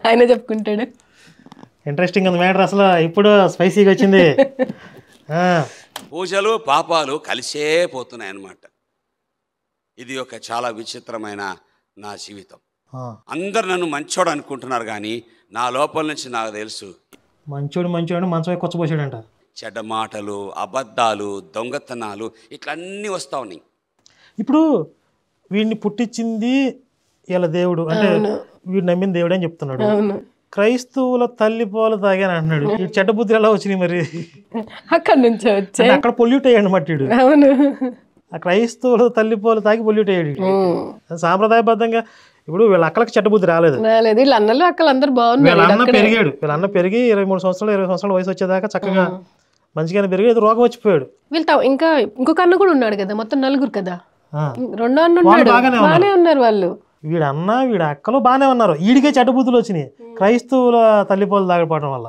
ఆయన చెప్పుకుంటాడు. ఇంట్రెస్టింగ్ ఉంది మ్యాటర్, అసలు ఇప్పుడు స్పైసీగా వచ్చింది. పూజలు పాపాలు కలిసే పోతున్నాయి అన్నమాట. ఇది ఒక చాలా విచిత్రమైన నా జీవితం. అందరు నన్ను మంచోడు అనుకుంటున్నారు, కానీ నా లోపల నుంచి నాకు తెలుసు మంచోడు మంచం కొచ్చపోసాడంట. చెడ్డ మాటలు, అబద్ధాలు, దొంగతనాలు ఇట్లా అన్నీ వస్తూ ఉన్నాయి. ఇప్పుడు వీడిని పుట్టించింది ఇలా దేవుడు, అంటే వీడు నమ్మిన దేవుడు అని చెప్తున్నాడు. క్రైస్తవుల తల్లి పాలు తాగాని అంటున్నాడు. ఈ చెడ్డ బుద్ధులు ఎలా వచ్చినాయి మరి? అక్కడ నుంచి వచ్చాయి, అక్కడ పొల్యూట్ అయ్యాడు అన్నమాట వీడు. అవును, ఆ క్రైస్తవుల తల్లి పాలు తాగి పొల్యూట్ అయ్యాడు. సాంప్రదాయబద్ధంగా ఇప్పుడు వీళ్ళ అక్కలకి చెడ్డ బుద్ధి రాలేదు. వీళ్ళ అన్నలు అక్కలు అందరు బాగున్నారు. వీళ్ళ అన్న పెరిగాడు, వీళ్ళ అన్న పెరిగి 23 సంవత్సరాలు 20 సంవత్సరాల వయసు వచ్చేదాకా చక్కగా మంచిగానే పెరిగి రోగం వచ్చిపోయాడు. వీళ్ళు ఇంకా ఇంకొక అన్న కూడా ఉన్నాడు కదా, మొత్తం 4 కదా. 2వ అన్న ఉన్నాడు, బాగానే ఉన్నారు వాళ్ళు. వీడి అన్న వీడి అక్కలు బాగానే ఉన్నారు, వీడికే చెడ్డ బుద్ధులు వచ్చినాయి క్రైస్తవుల తల్లిపాలు తాగకపోవడం వల్ల,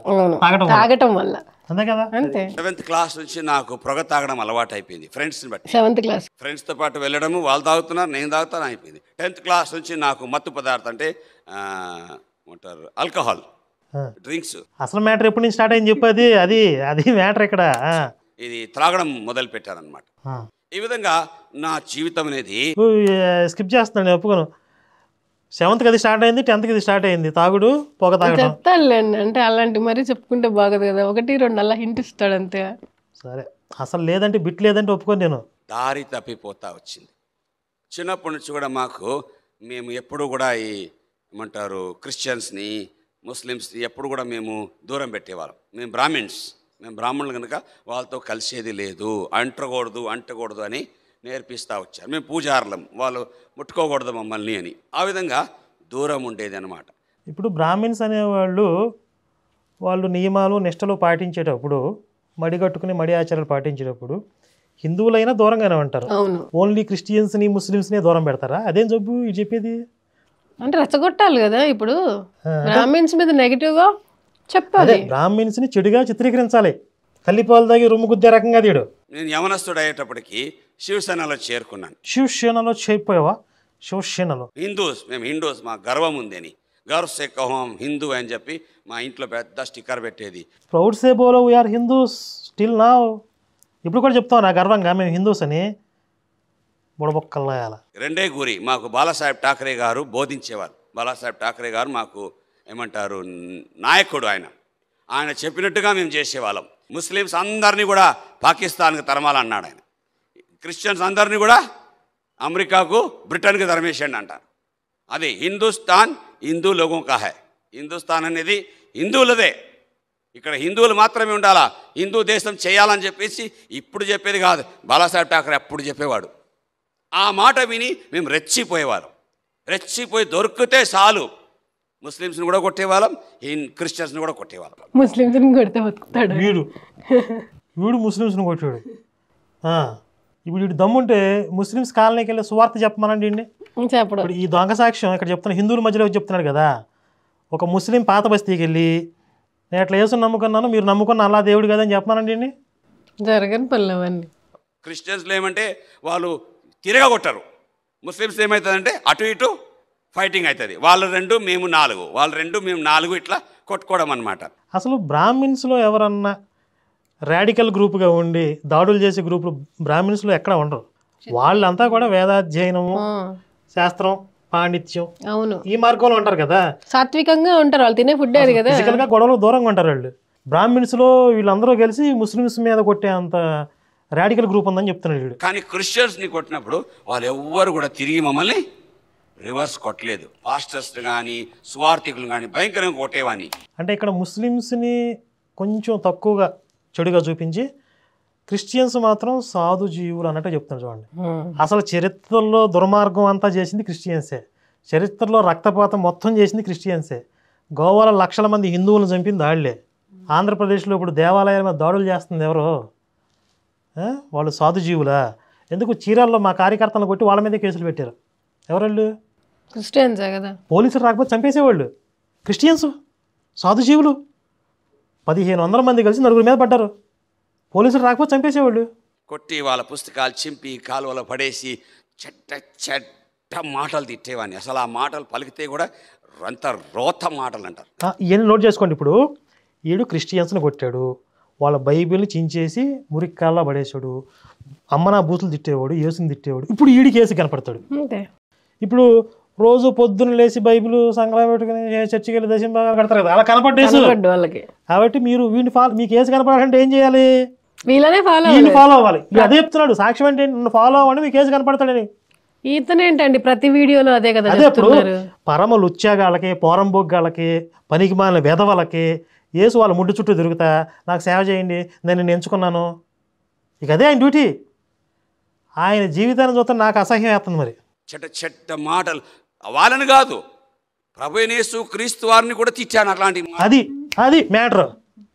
తాగటం వల్ల. అంతే కదా? అంతే. 7th క్లాస్ నుంచి నాకు పొగ తాగడం అలవాటు అయిపోయింది. ఫ్రెండ్స్ని బట్టి 7th క్లాస్ ఫ్రెండ్స్తో పాటు వెళ్ళడము, వాళ్ళు తాగుతున్నారు, నేను తాగుతాను అయిపోయింది. 10th క్లాస్ నుంచి నాకు మత్తు పదార్థం అంటే ఉంటారు ఆల్కహాల్ డ్రింక్స్. అసలు మ్యాటర్ ఎప్పటి నుంచి స్టార్ట్ అయింది చెప్పది? అది మ్యాటర్ ఇక్కడ. ఇది త్రాగడం మొదలు పెట్టారనమాట. ఈ విధంగా నా జీవితం అనేది స్కిప్ చేస్తున్నాను, నేను ఒప్పుకోను. 7th అది స్టార్ట్ అయింది, 10th ఇది స్టార్ట్ అయింది, తాగుడు పొగ తాగడం. చెప్తానులేండి, అంటే అలాంటి మరీ చెప్పుకుంటే బాగదు కదా, 1, 2 అలా హింట్ ఇస్తాడు అంతే. సరే, అసలు లేదంటే బిట్ లేదంటే ఒప్పుకొని నేను. దారి తప్పిపోతా వచ్చింది. చిన్నప్పటి నుంచి కూడా మేము ఎప్పుడు కూడా ఏమంటారు క్రిస్టియన్స్ని, ముస్లిమ్స్ని ఎప్పుడు కూడా మేము దూరం పెట్టేవాళ్ళం. మేము బ్రాహ్మణులు కనుక వాళ్ళతో కలిసేది లేదు, అంటకూడదు అని నేర్పిస్తూ వచ్చారు. మేము పూజారులం, వాళ్ళు ముట్టుకోకూడదు మమ్మల్ని అని, ఆ విధంగా దూరం ఉండేది అనమాట. ఇప్పుడు బ్రాహ్మిన్స్ అనేవాళ్ళు వాళ్ళు నియమాలు నిష్టలు పాటించేటప్పుడు, మడి కట్టుకుని మడి ఆచారాలు పాటించేటప్పుడు హిందువులైనా దూరంగానే ఉంటారు. ఓన్లీ క్రిస్టియన్స్ని ముస్లిమ్స్ని దూరం పెడతారా? అదేం జబ్బు ఇది చెప్పేది? అంటే రెచ్చగొట్టాలి కదా. ఇప్పుడు బ్రాహ్మిన్స్ మీద నెగిటివ్గా చెప్పాలి, బ్రాహ్మిన్స్ని చెడుగా చిత్రీకరించాలి. తల్లిపాలు తాగి రొమ్ము గుద్దే రకంగా తీయడు. నేను యవనస్తుడు అయ్యేటప్పటికి శివసేనలో చేరుకున్నాను. శివసేనలో చేరిపోయావా? శివసేనలో మేము హిందూస్, మా గర్వం ఉంది అని, గర్వ్ సే కహోం హిందూ అని చెప్పి మా ఇంట్లో పెద్ద స్టిక్కర్ పెట్టేది. ప్రౌడ్ సే బోలో వీఆర్ హిందూస్ స్టిల్ నౌ. ఇప్పుడు కూడా చెప్తాం నా గర్వంగా మేము హిందూస్ అని బుడబొక్కల్లాయాల. రెండే గురి మాకు బాలాసాహెబ్ ఠాకరే గారు బోధించేవారు. బాలాసాహెబ్ ఠాకరే గారు మాకు ఏమంటారు నాయకుడు. ఆయన చెప్పినట్టుగా మేము చేసేవాళ్ళం. ముస్లిమ్స్ అందరినీ కూడా పాకిస్తాన్కి తరమాలన్నాడు ఆయన. క్రిస్టియన్స్ అందరినీ కూడా అమెరికాకు బ్రిటన్కి తరమేసండి అంటారు. అది హిందుస్థాన్ హిందూ లోగో కా హై. హిందుస్థాన్ అనేది హిందువులదే. ఇక్కడ హిందువులు మాత్రమే ఉండాలా, హిందూ దేశం చేయాలని చెప్పేసి ఇప్పుడు చెప్పేది కాదు. బాలాసాహెబ్ ఠాకరే అప్పుడు చెప్పేవాడు. ఆ మాట విని మేము రెచ్చిపోయేవాళ్ళం. రెచ్చిపోయి దొరికితే చాలు ముస్లిమ్స్ని కూడా కొట్టేవాళ్ళం, క్రిస్టియన్స్ని కూడా కొట్టేవాళ్ళం. ముస్లిమ్స్ని కొడితే బతుకుతాడు వీడు ముస్లిమ్స్ని కొట్టాడు. ఇప్పుడు వీడు దమ్ముంటే ముస్లిమ్స్ కాలనీకి వెళ్ళి సువార్త చెప్పమనండి అండి. చెప్పడం ఇప్పుడు ఈ దొంగ సాక్ష్యం ఇక్కడ చెప్తున్నా, హిందువుల మధ్యలో చెప్తున్నాడు కదా. ఒక ముస్లిం పాత బస్తీకి వెళ్ళి నేను అట్లా యేసుని నమ్ముకున్నాను, మీరు నమ్ముకున్న అల్లా దేవుడు కదా అని చెప్పమనండి అండి. జరగని పనులు అవన్నీ. క్రిస్టియన్స్లో ఏమంటే వాళ్ళు తిరగగొట్టరు. ముస్లిమ్స్ ఏమవుతుందంటే అటు ఇటు ఫైటింగ్ అవుతుంది. వాళ్ళు 2 మేము 4, వాళ్ళు 2 మేము 4 ఇట్లా కొట్టుకోవడం అనమాట. అసలు బ్రాహ్మిన్స్లో ఎవరన్నా రాడికల్ గ్రూప్గా ఉండి దాడులు చేసే గ్రూపులు బ్రాహ్మిన్స్లో ఎక్కడ ఉండరు. వాళ్ళంతా కూడా వేదాధ్యయనము, శాస్త్రం, పాండిత్యం అవును ఈ మార్గంలో ఉంటారు కదా. సాత్వికంగా ఉంటారు, వాళ్ళు తినే ఫుడ్ అది కదా. ఫిజికల్గా గొడవలు దూరంగా ఉంటారు వాళ్ళు. బ్రాహ్మిన్స్లో వీళ్ళందరూ కలిసి ముస్లిమ్స్ మీద కొట్టే అంత రాడికల్ గ్రూప్ ఉందని చెప్తున్నాడు వీడు. కానీ క్రిస్టియన్స్ని కొట్టినప్పుడు వాళ్ళు ఎవ్వరు కూడా తిరిగి మమ్మల్ని రివర్స్ కొట్టలేదు. పాస్టర్స్ కానీ సువార్థికులు కానీ భయంకరంగా కొట్టేవాని. అంటే ఇక్కడ ముస్లిమ్స్ని కొంచెం తక్కువగా చెడుగా చూపించి క్రిస్టియన్స్ మాత్రం సాధు జీవులు అన్నట్టు చెప్తున్నారు చూడండి. అసలు చరిత్రలో దుర్మార్గం అంతా చేసింది క్రిస్టియన్సే. చరిత్రలో రక్తపాతం మొత్తం చేసింది క్రిస్టియన్సే. గోవాలో లక్షల మంది హిందువులను చంపింది వాళ్ళే. ఆంధ్రప్రదేశ్లో ఇప్పుడు దేవాలయాల మీద దాడులు చేస్తుంది ఎవరో, వాళ్ళు సాధు జీవులా? ఎందుకు చీరాల్లో మా కార్యకర్తలను కొట్టి వాళ్ళ మీదే కేసులు పెట్టారు. ఎవరు? క్రిస్టియన్సే కదా. పోలీసులు రాకపోతే చంపేసేవాళ్ళు. క్రిస్టియన్స్ సాధు జీవులు 1500 మంది కలిసి 4 మీద పడ్డారు. పోలీసులు రాకపోతే చంపేసేవాళ్ళు. కొట్టి వాళ్ళ పుస్తకాలు చింపి కాలువలో పడేసి చెట్ట చెట్ట మాటలు తిట్టేవాడిని. అసలు ఆ మాటలు పలికితే కూడా అంత రోత మాటలు అంటారు. ఇవన్నీ నోట్ చేసుకోండి. ఇప్పుడు ఈడు క్రిస్టియన్స్ని కొట్టాడు, వాళ్ళ బైబిల్ని చించేసి మురిక్కాల్లో పడేసాడు, అమ్మనా బూతులు తిట్టేవాడు, యేసుని తిట్టేవాడు. ఇప్పుడు ఈడికి యేసు కనపడతాడు. ఇప్పుడు రోజు పొద్దున్న లేచి బైబిల్ సంగ్రహం పెట్టుకుని చర్చికి వెళ్ళి దశం బాగా కడతారు కదా, అలా కనపడ్డేసు వాళ్ళకి. కాబట్టి మీరు వీడిని మీకు యేసు కనపడాలంటే ఏం చేయాలి? వీళ్ళని ఫాలో అవ్వాలి. అదే చెప్తున్నాడు సాక్ష్యం అంటే నన్ను ఫాలో అవ్వండి మీకు యేసు కనపడతాడని. ఈతనేంటండి ప్రతి వీడియోలో అదే కదా. అదే ఇప్పుడు పరమ లుచ్చాగాళ్ళకి, పోరంబొగ్గాళ్ళకి, పనికి మాలిన వెధవలకి యేసు వాళ్ళ ముడ్డు చుట్టూ తిరుగుతా నాకు సేవ చేయండి, నేను ఎంచుకున్నాను. ఇక అదే ఆయన డ్యూటీ. ఆయన జీవితాన్ని చూస్తే నాకు అసహ్యం వేస్తుంది. మరి చెట్ట చెట్ట మాటలు వాళ్ళని కాదు, ప్రభువైన యేసు క్రీస్తు వారిని కూడా తిట్టాను. అట్లాంటి అది మ్యాటర్.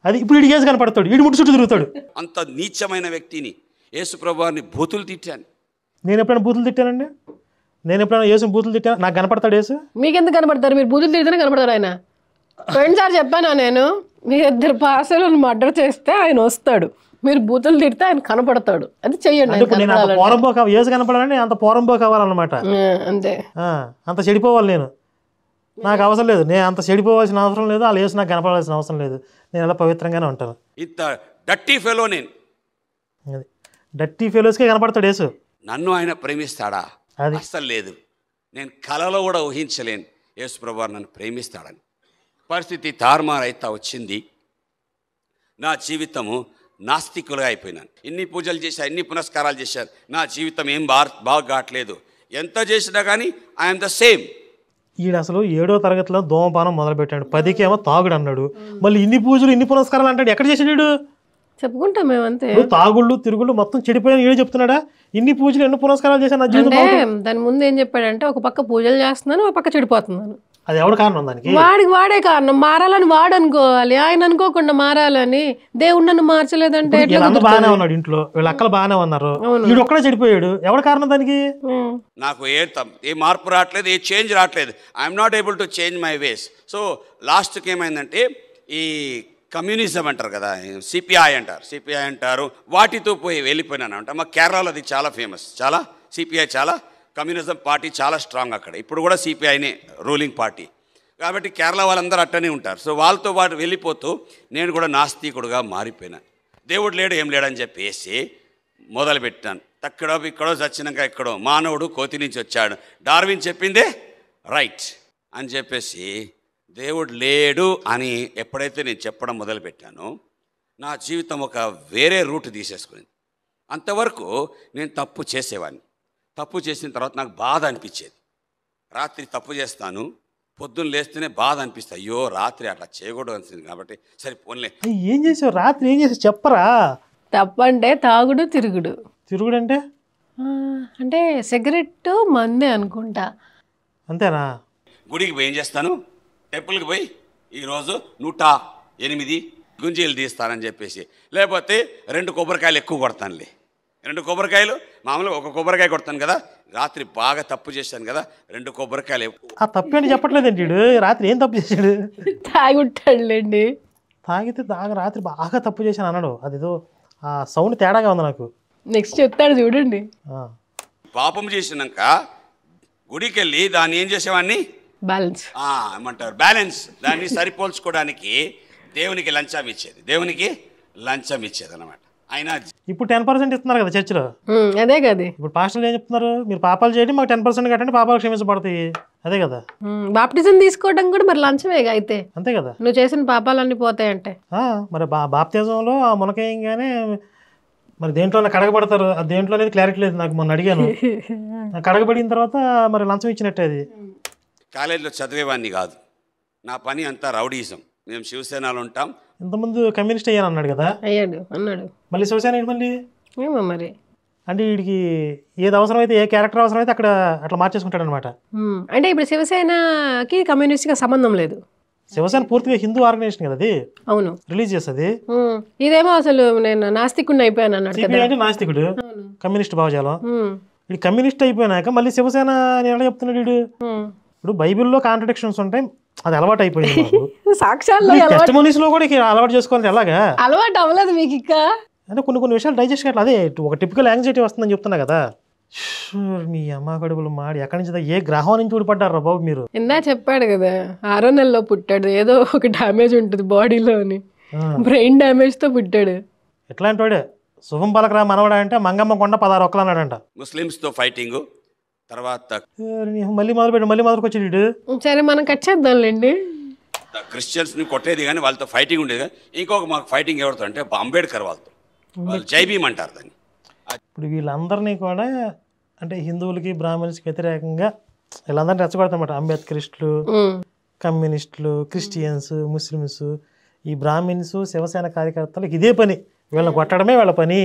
అది ఇప్పుడు వీడికి యేసు కనపడతాడు, వీడి ముట్టు చుట్టూ తిరుగుతాడు. అంత నీచమైన వ్యక్తిని యేసు ప్రభు వారిని బూతులు తిట్టాను. నేను ఎప్పుడైనా బూతులు తిట్టానండి? నేను ఎప్పుడైనా యేసు బూతులు తిట్టాను? నాకు కనపడతాడు యేసు? మీకెందుకు కనపడతారు? మీరు బూతులు తిడితేనే కనపడతారు ఆయన. పోయినసారి చెప్పానా నేను, మీ 2 పాసలను మర్డర్ చేస్తే ఆయన వస్తాడు, మీరు బూతులు తిడితే ఆయన కనపడతాడు. అది చెయ్యండి. యేసు కనపడాలని అంత పోరంబో కావాలన్నమాట. అంతే, అంత చెడిపోవాలి. నాకు అవసరం లేదు, నేను అంత చెడిపోవాల్సిన అవసరం లేదు, వాళ్ళు యేసు నాకు కనపడాల్సిన అవసరం లేదు. నేను ఎలా పవిత్రంగానే ఉంటాను. ఇంత డర్టీ ఫెలో నేను. అది డర్టీ ఫెలోస్కే కనపడతాడు యేసు. నన్ను ఆయన ప్రేమిస్తాడా? అది అస్సలు లేదు. నేను కలలో కూడా ఊహించలేను యేసు ప్రభువారు నన్ను ప్రేమిస్తాడని. పరిస్థితి తారుమారైతా వచ్చింది. నా జీవితము నాస్తికులుగా అయిపోయినాను. ఇన్ని పూజలు చేశాను, ఇన్ని పునస్కారాలు చేశారు, నా జీవితం ఏం బాగా కావట్లేదు. ఎంత చేసినా కానీ ఐఎమ్ ద సేమ్. ఈడు అసలు 7వ తరగతిలో ధూమపానం మొదలుపెట్టాడు, 10కి ఏమో తాగుడు అన్నాడు, మళ్ళీ ఇన్ని పూజలు ఇన్ని పునస్కారాలు అంటాడు. ఎక్కడ చేసాడు? చెప్పుకుంటాం మేమంతే. తాగుళ్ళు తిరుగుళ్ళు మొత్తం చెడిపోయిన ఈడే చెప్తున్నాడా? ఇన్ని పూజలు ఎన్ని పునస్కారాలు చేశాను నా జీవితం. దాని ముందు ఏం చెప్పాడంటే, ఒక పక్క పూజలు చేస్తున్నాను, ఒక పక్క చెడిపోతున్నాను. అది ఎవడు కారణం? దానికి వాడే కారణం. మారాలని వాడు అనుకోవాలి, ఆయన అనుకోకుండా మారాలని. దేవుడు నన్ను మార్చలేదంటే బాగానే ఉన్నాడు ఇంట్లో, వీళ్ళ అక్కలు బాగానే ఉన్నారు, వీడు ఒక్కడే చెడిపోయాడు. ఎవడు కారణం దానికి? నాకు ఏ మార్పు రావట్లేదు, ఏ చేంజ్ రావట్లేదు. I'm not able to change my ways. So లాస్ట్కి ఏమైందంటే, ఈ కమ్యూనిజం అంటారు కదా, సిపిఐ అంటారు, వాటితో పోయి వెళ్ళిపోయినాను అంట. మా కేరళలో అది చాలా ఫేమస్. చాలా సిపిఐ, చాలా కమ్యూనిజం పార్టీ చాలా స్ట్రాంగ్ అక్కడ. ఇప్పుడు కూడా సిపిఐనే రూలింగ్ పార్టీ. కాబట్టి కేరళ వాళ్ళందరూ అట్టనే ఉంటారు. సో వాళ్ళతో పాటు వెళ్ళిపోతూ నేను కూడా నాస్తికుడుగా మారిపోయినాను. దేవుడు లేడు ఏం లేడని చెప్పేసి మొదలుపెట్టాను. ఇక్కడో చచ్చినాక ఎక్కడో మానవుడు కోతి నుంచి వచ్చాడు, డార్విన్ చెప్పిందే రైట్ అని చెప్పేసి దేవుడు లేడు అని ఎప్పుడైతే నేను చెప్పడం మొదలుపెట్టానో నా జీవితం ఒక వేరే రూట్ తీసేసుకునింది. అంతవరకు నేను తప్పు చేసేవాడిని. తప్పు చేసిన తర్వాత నాకు బాధ అనిపించేది. రాత్రి తప్పు చేస్తాను, పొద్దున్న లేస్తేనే బాధ అనిపిస్తాయి, అయ్యో రాత్రి అట్లా చేయకూడదు అనిపించింది కాబట్టి సరే పోన్లే. ఏం చేసావు రాత్రి? ఏం చేసావు చెప్పరా? తప్పంటే తాగుడు తిరుగుడు. తిరుగుడు అంటే అంటే సిగరెట్ మందే అనుకుంటా. అంతేనా? గుడికి పోయి ఏం చేస్తాను, టెంపుల్కి పోయి ఈరోజు 108 గుంజీలు తీస్తానని చెప్పేసి, లేకపోతే 2 కొబ్బరికాయలు ఎక్కువ కొడతానులే. 2 కొబ్బరికాయలు మామూలుగా ఒక కొబ్బరికాయ కొడతాను కదా, రాత్రి బాగా తప్పు చేశాను కదా, 2 కొబ్బరికాయలు ఎక్కువ. ఆ తప్పు అని చెప్పట్లేదండి వీడు. రాత్రి ఏం తప్పు చేశాడు? తాగుంటాడులేండి. తాగితే రాత్రి బాగా తప్పు చేశాను అన్నాడు. అదేదో ఆ సౌండ్ తేడాగా ఉంది నాకు. నెక్స్ట్ చెప్తాడు చూడండి. పాపం చేసినాక గుడికి వెళ్ళి దాన్ని ఏం చేసేవాడిని, బ్యాలెన్స్ ఏమంటారు, బ్యాలెన్స్, దాన్ని సరిపోల్చుకోవడానికి దేవునికి లంచం ఇచ్చేది అనమాట. అయినా ఇప్పుడు 10% ఇస్తున్నారు కదా చర్చిలో. అదే కదా. ఇప్పుడు పాస్టర్లు ఏం చెప్తున్నారు, మీరు పాపాలు చేయండి మాకు 10% కట్టండి పాపాలు క్షమించబడతాయి. అదే కదా. బాప్టిజం తీసుకోవడం కూడా మరి లంచమేగా అయితే. అంతే కదా. నువ్వు చేసిన పాపాలన్నీ పోతాయంటే మరి బాప్తిజంలో ఆ మునకేయంగానే మరి దేంట్లోనే కడగబడతారు, దేంట్లో అనేది క్లారిటీ లేదు నాకు. మొన్న అడిగాను, కడగబడిన తర్వాత మరి లంచం ఇచ్చినట్టే. అది కాలేజీలో చదివేవాడిని కాదు, నా పని అంతా రౌడీజం. మేము శివసేనలో ఉంటాం. ఇంతకుముందు కమ్యూనిస్ట్ అయ్యాను అన్నాడు కదా. అన్నాడు. మళ్ళీ శివసేన మళ్ళీ ఏమో మరి. అంటే వీడికి ఏది అవసరమైతే, ఏ క్యారెక్టర్ అవసరమైతే అక్కడ అట్లా మార్చేసుకుంటాడు అనమాట. అంటే ఇప్పుడు శివసేనకి కమ్యూనిస్ట్గా సంబంధం లేదు. శివసేన పూర్తిగా హిందూ ఆర్గనైజేషన్ కదా అది. అవును, రిలీజ్ చేస్తుంది. ఇదేమో అసలు నేను నాస్తికుడిని అయిపోయాను అన్నాడు. సిపిఐ అంటే నాస్తికుడు, కమ్యూనిస్ట్ భావజాలం. ఇది కమ్యూనిస్ట్ అయిపోయినాక మళ్ళీ శివసేన అని ఎలా చెప్తున్నాడు వీడు? ఇప్పుడు బైబిల్లో కాంట్రడిక్షన్స్ ఉంటాయి, అది అలవాటు అయిపోయింది. సాక్ష్యాల్లో టెస్టిమోనీస్లో కూడా అలవాటు చేసుకోవాలి. ఎలాగా అలవాటు అవ్వలేదు మీకు ఇంకా? అంటే కొన్ని విషయాలు డైజెస్ట్ కావట్లేదు. అదే ఒక టిపికల్ యాంగ్జైటీ వస్తుందని చెప్తున్నా కదా. మీ అమ్మ కడుపులు మాడి ఎక్కడి నుంచి ఏ గ్రహం నుంచి ఊడిపడ్డారా బాబు మీరు? ఇందా చెప్పాడు కదా 6వ నెలలో పుట్టాడు, ఏదో ఒక డ్యామేజ్ ఉంటుంది బాడీలో అని, బ్రెయిన్ డ్యామేజ్ తో పుట్టాడు. ఎట్లాంటి వాడే శుభం పలకరా మనవడా అంటే మంగమ్మ కొండ 16 ఒక్కలు అన్నాడంట. ముస్లిమ్స్తో ఫైటింగ్ తర్వాత మళ్ళీ మొదలుకొచ్చి వీడు. సరే మనం కట్ చేద్దాంలేండి. క్రిస్టియన్స్ని కొట్టేది కానీ వాళ్ళతో ఫైటింగ్ ఉండేది కానీ, ఇంకొక మాకు ఫైటింగ్ ఎవరితో అంటే అంబేద్కర్ వాళ్ళతో, వాళ్ళు జై భీమ్ అంటారు దాన్ని. ఇప్పుడు వీళ్ళందరినీ కూడా అంటే హిందువులకి బ్రాహ్మణ్స్కి వ్యతిరేకంగా వీళ్ళందరినీ రెచ్చగొడతారన్నమాట. అంబేద్కరిస్టులు, కమ్యూనిస్టులు, క్రిస్టియన్స్, ముస్లిమ్స్, ఈ బ్రాహ్మిన్స్, శివసేన కార్యకర్తలకు ఇదే పని, వీళ్ళని కొట్టడమే వాళ్ళ పని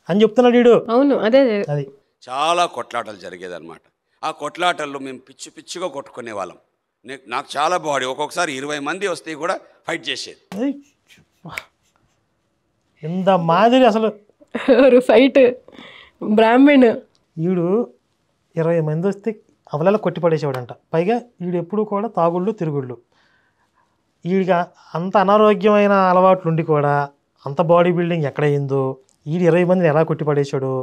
అని చెప్తున్నాడు వీడు. అవును, అదే అది. చాలా కొట్లాటలు జరిగేదన్నమాట. ఆ కొట్లాటల్లో మేము పిచ్చిగా కొట్టుకునే వాళ్ళం. నాకు చాలా బాడీ, ఒక్కొక్కసారి 20 మంది వస్తే కూడా ఫైట్ చేసేది. ఇంత మాదిరి అసలు ఫైట్ బ్రాహ్మణ్ వీడు 20 మంది వస్తే అవలలో కొట్టి పడేసేవాడంట. పైగా వీడు ఎప్పుడు కూడా తాగుళ్ళు తిరుగుళ్ళు. వీడికి అంత అనారోగ్యమైన అలవాట్లు ఉండి కూడా అంత బాడీ బిల్డింగ్ ఎక్కడైందో, వీడు 20 మందిని ఎలా కొట్టి పడేసాడు.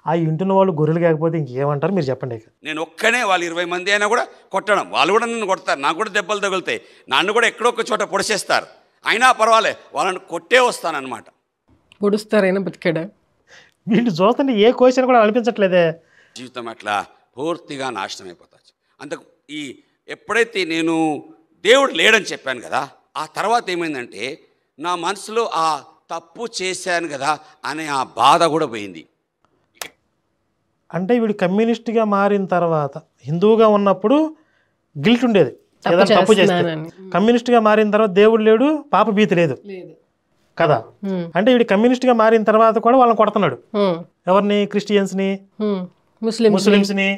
ఆ ఇంటున్న వాళ్ళు గొర్రెలు కాకపోతే ఇంకేమంటారు మీరు చెప్పండి. నేను ఒక్కనే వాళ్ళు 20 మంది అయినా కూడా కొట్టడం, వాళ్ళు కూడా నన్ను కొడతారు, నాకు కూడా దెబ్బలు తగులుతాయి, నన్ను కూడా ఎక్కడో ఒక చోట పొడిచేస్తారు, అయినా పర్వాలే వాళ్ళని కొట్టే వస్తానన్నమాట. పొడుస్తారైనా బతికాడా? వీళ్ళు చూస్తుంటే ఏ క్వశ్చన్ కూడా అనిపించట్లేదే. జీవితం అట్లా పూర్తిగా నాశనం అయిపోతాச்சு. అంతకు ఎప్పుడైతే నేను దేవుడు లేడని చెప్పాను కదా, ఆ తర్వాత ఏమైందంటే నా మనసులో ఆ తప్పు చేశాను కదా అనే ఆ బాధ కూడా పోయింది. అంటే వీడు కమ్యూనిస్ట్గా మారిన తర్వాత హిందువుగా ఉన్నప్పుడు గిల్ట్ ఉండేది ఏదైనా తప్పు చేస్తే. కమ్యూనిస్ట్గా మారిన తర్వాత దేవుడు లేడు, పాప భీతి లేదు కదా. అంటే వీడు కమ్యూనిస్ట్గా మారిన తర్వాత కూడా వాళ్ళని కొడుతున్నాడు. ఎవరిని? క్రిస్టియన్స్ని, ముస్లిమ్స్ని.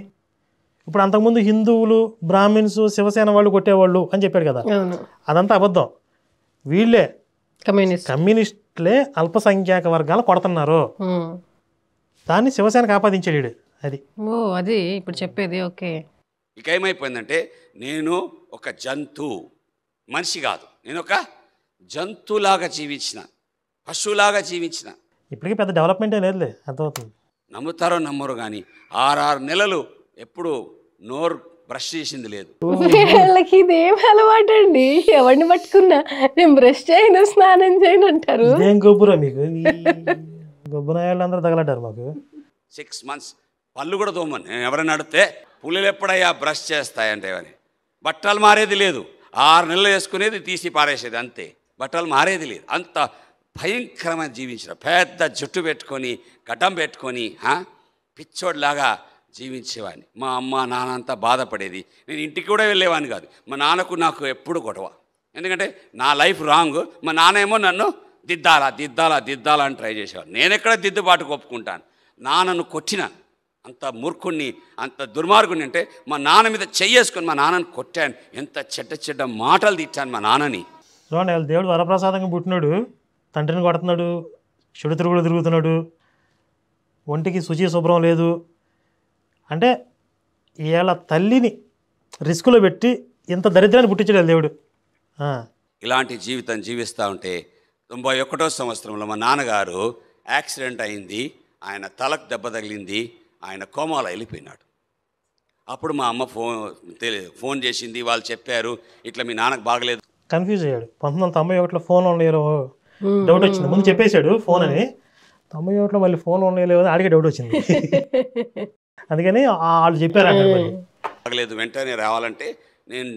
ఇప్పుడు అంతకుముందు హిందువులు, బ్రాహ్మిన్స్, శివసేన వాళ్ళు కొట్టేవాళ్ళు అని చెప్పాడు కదా, అదంతా అబద్ధం. వీళ్ళే కమ్యూనిస్టులే అల్పసంఖ్యాక వర్గాలు కొడుతున్నారు. దాన్ని శివసేనకు ఆపాదించాడు. అది ఇప్పుడు చెప్పేది. ఓకే, ఇక ఏమైపోయిందంటే నేను ఒక మనిషి కాదు, నేను ఒక జంతువులాగా జీవించిన, పశువులాగా జీవించిన. ఇప్పటికీ పెద్ద డెవలప్మెంట్ లేదులే, అర్థమవుతుంది. నమ్ముతారో నమ్మరు కానీ 6 నెలలు ఎప్పుడు నోరు బ్రష్ చేసింది లేదు. వీళ్ళకి ఇదేం అలవాటు అండి, ఎవరిని పట్టుకున్నా నేను బ్రష్ చేయను స్నానం చేయను అంటారు. ఇదేం గొబ్బురా మీకు, గొబ్బునాయాళ్ళందరూ తగలడ్డారు మాకు. 6 months పళ్ళు కూడా తోమని నేను ఎవరైనా అడిగితే పుల్లలు ఎప్పుడయ్యా బ్రష్ చేస్తాయంటే అని. బట్టలు మారేది లేదు, 6 నెలలు వేసుకునేది తీసి పారేసేది అంతే, బట్టలు మారేది లేదు. అంత భయంకరమైన జీవించిన, పెద్ద జుట్టు పెట్టుకొని గడ్డం పెట్టుకొని పిచ్చోడ్లాగా జీవించేవాడిని. మా అమ్మ నాన్న అంతా బాధపడేది. నేను ఇంటికి కూడా వెళ్ళేవాడిని కాదు. మా నాన్నకు నాకు ఎప్పుడు గొడవ, ఎందుకంటే నా లైఫ్ రాంగ్. మా నాన్న ఏమో నన్ను దిద్దాలా దిద్దాలా దిద్దాలా అని ట్రై చేసేవాడు. నేను ఎక్కడ దిద్దుబాటు ఒప్పుకుంటాను. నాన్నను కొట్టిన అంత మూర్ఖుణ్ణి, అంత దుర్మార్గుని అంటే మా నాన్న మీద చెయ్యేసుకొని మా నాన్నని కొట్టాను. ఎంత చెడ్డ చెడ్డ మాటలు తిట్టాను మా నాన్నని. చూడండి, వాళ్ళ దేవుడు వరప్రసాదంగా పుట్టినాడు, తండ్రిని కొడుతున్నాడు, చెడు తిరుగుడు తిరుగుతున్నాడు, ఒంటికి శుచి శుభ్రం లేదు అంటే వీళ్ళ తల్లిని రిస్కులో పెట్టి ఇంత దరిద్రాన్ని పుట్టించాడు దేవుడు. ఇలాంటి జీవితం జీవిస్తూ ఉంటే 91వ సంవత్సరంలో మా నాన్నగారు యాక్సిడెంట్ అయింది. ఆయన తలకు దెబ్బ తగిలింది, ఆయన కోమాలో వెళ్ళిపోయినాడు. అప్పుడు మా అమ్మ ఫోన్ చేసింది. వాళ్ళు చెప్పారు ఇట్లా మీ నాన్నకు బాగలేదు. కన్ఫ్యూజ్ అయ్యాడు. 1991లో ఫోన్ ఉండలేరు డౌట్ వచ్చింది. ముందు చెప్పేశాడు ఫోన్ అని, 91లో మళ్ళీ ఫోన్ ఉండలేవు అని ఆడికే డౌట్ వచ్చింది. అందుకని వాళ్ళు చెప్పారు అక్కడ బాగలేదు వెంటనే రావాలంటే నేను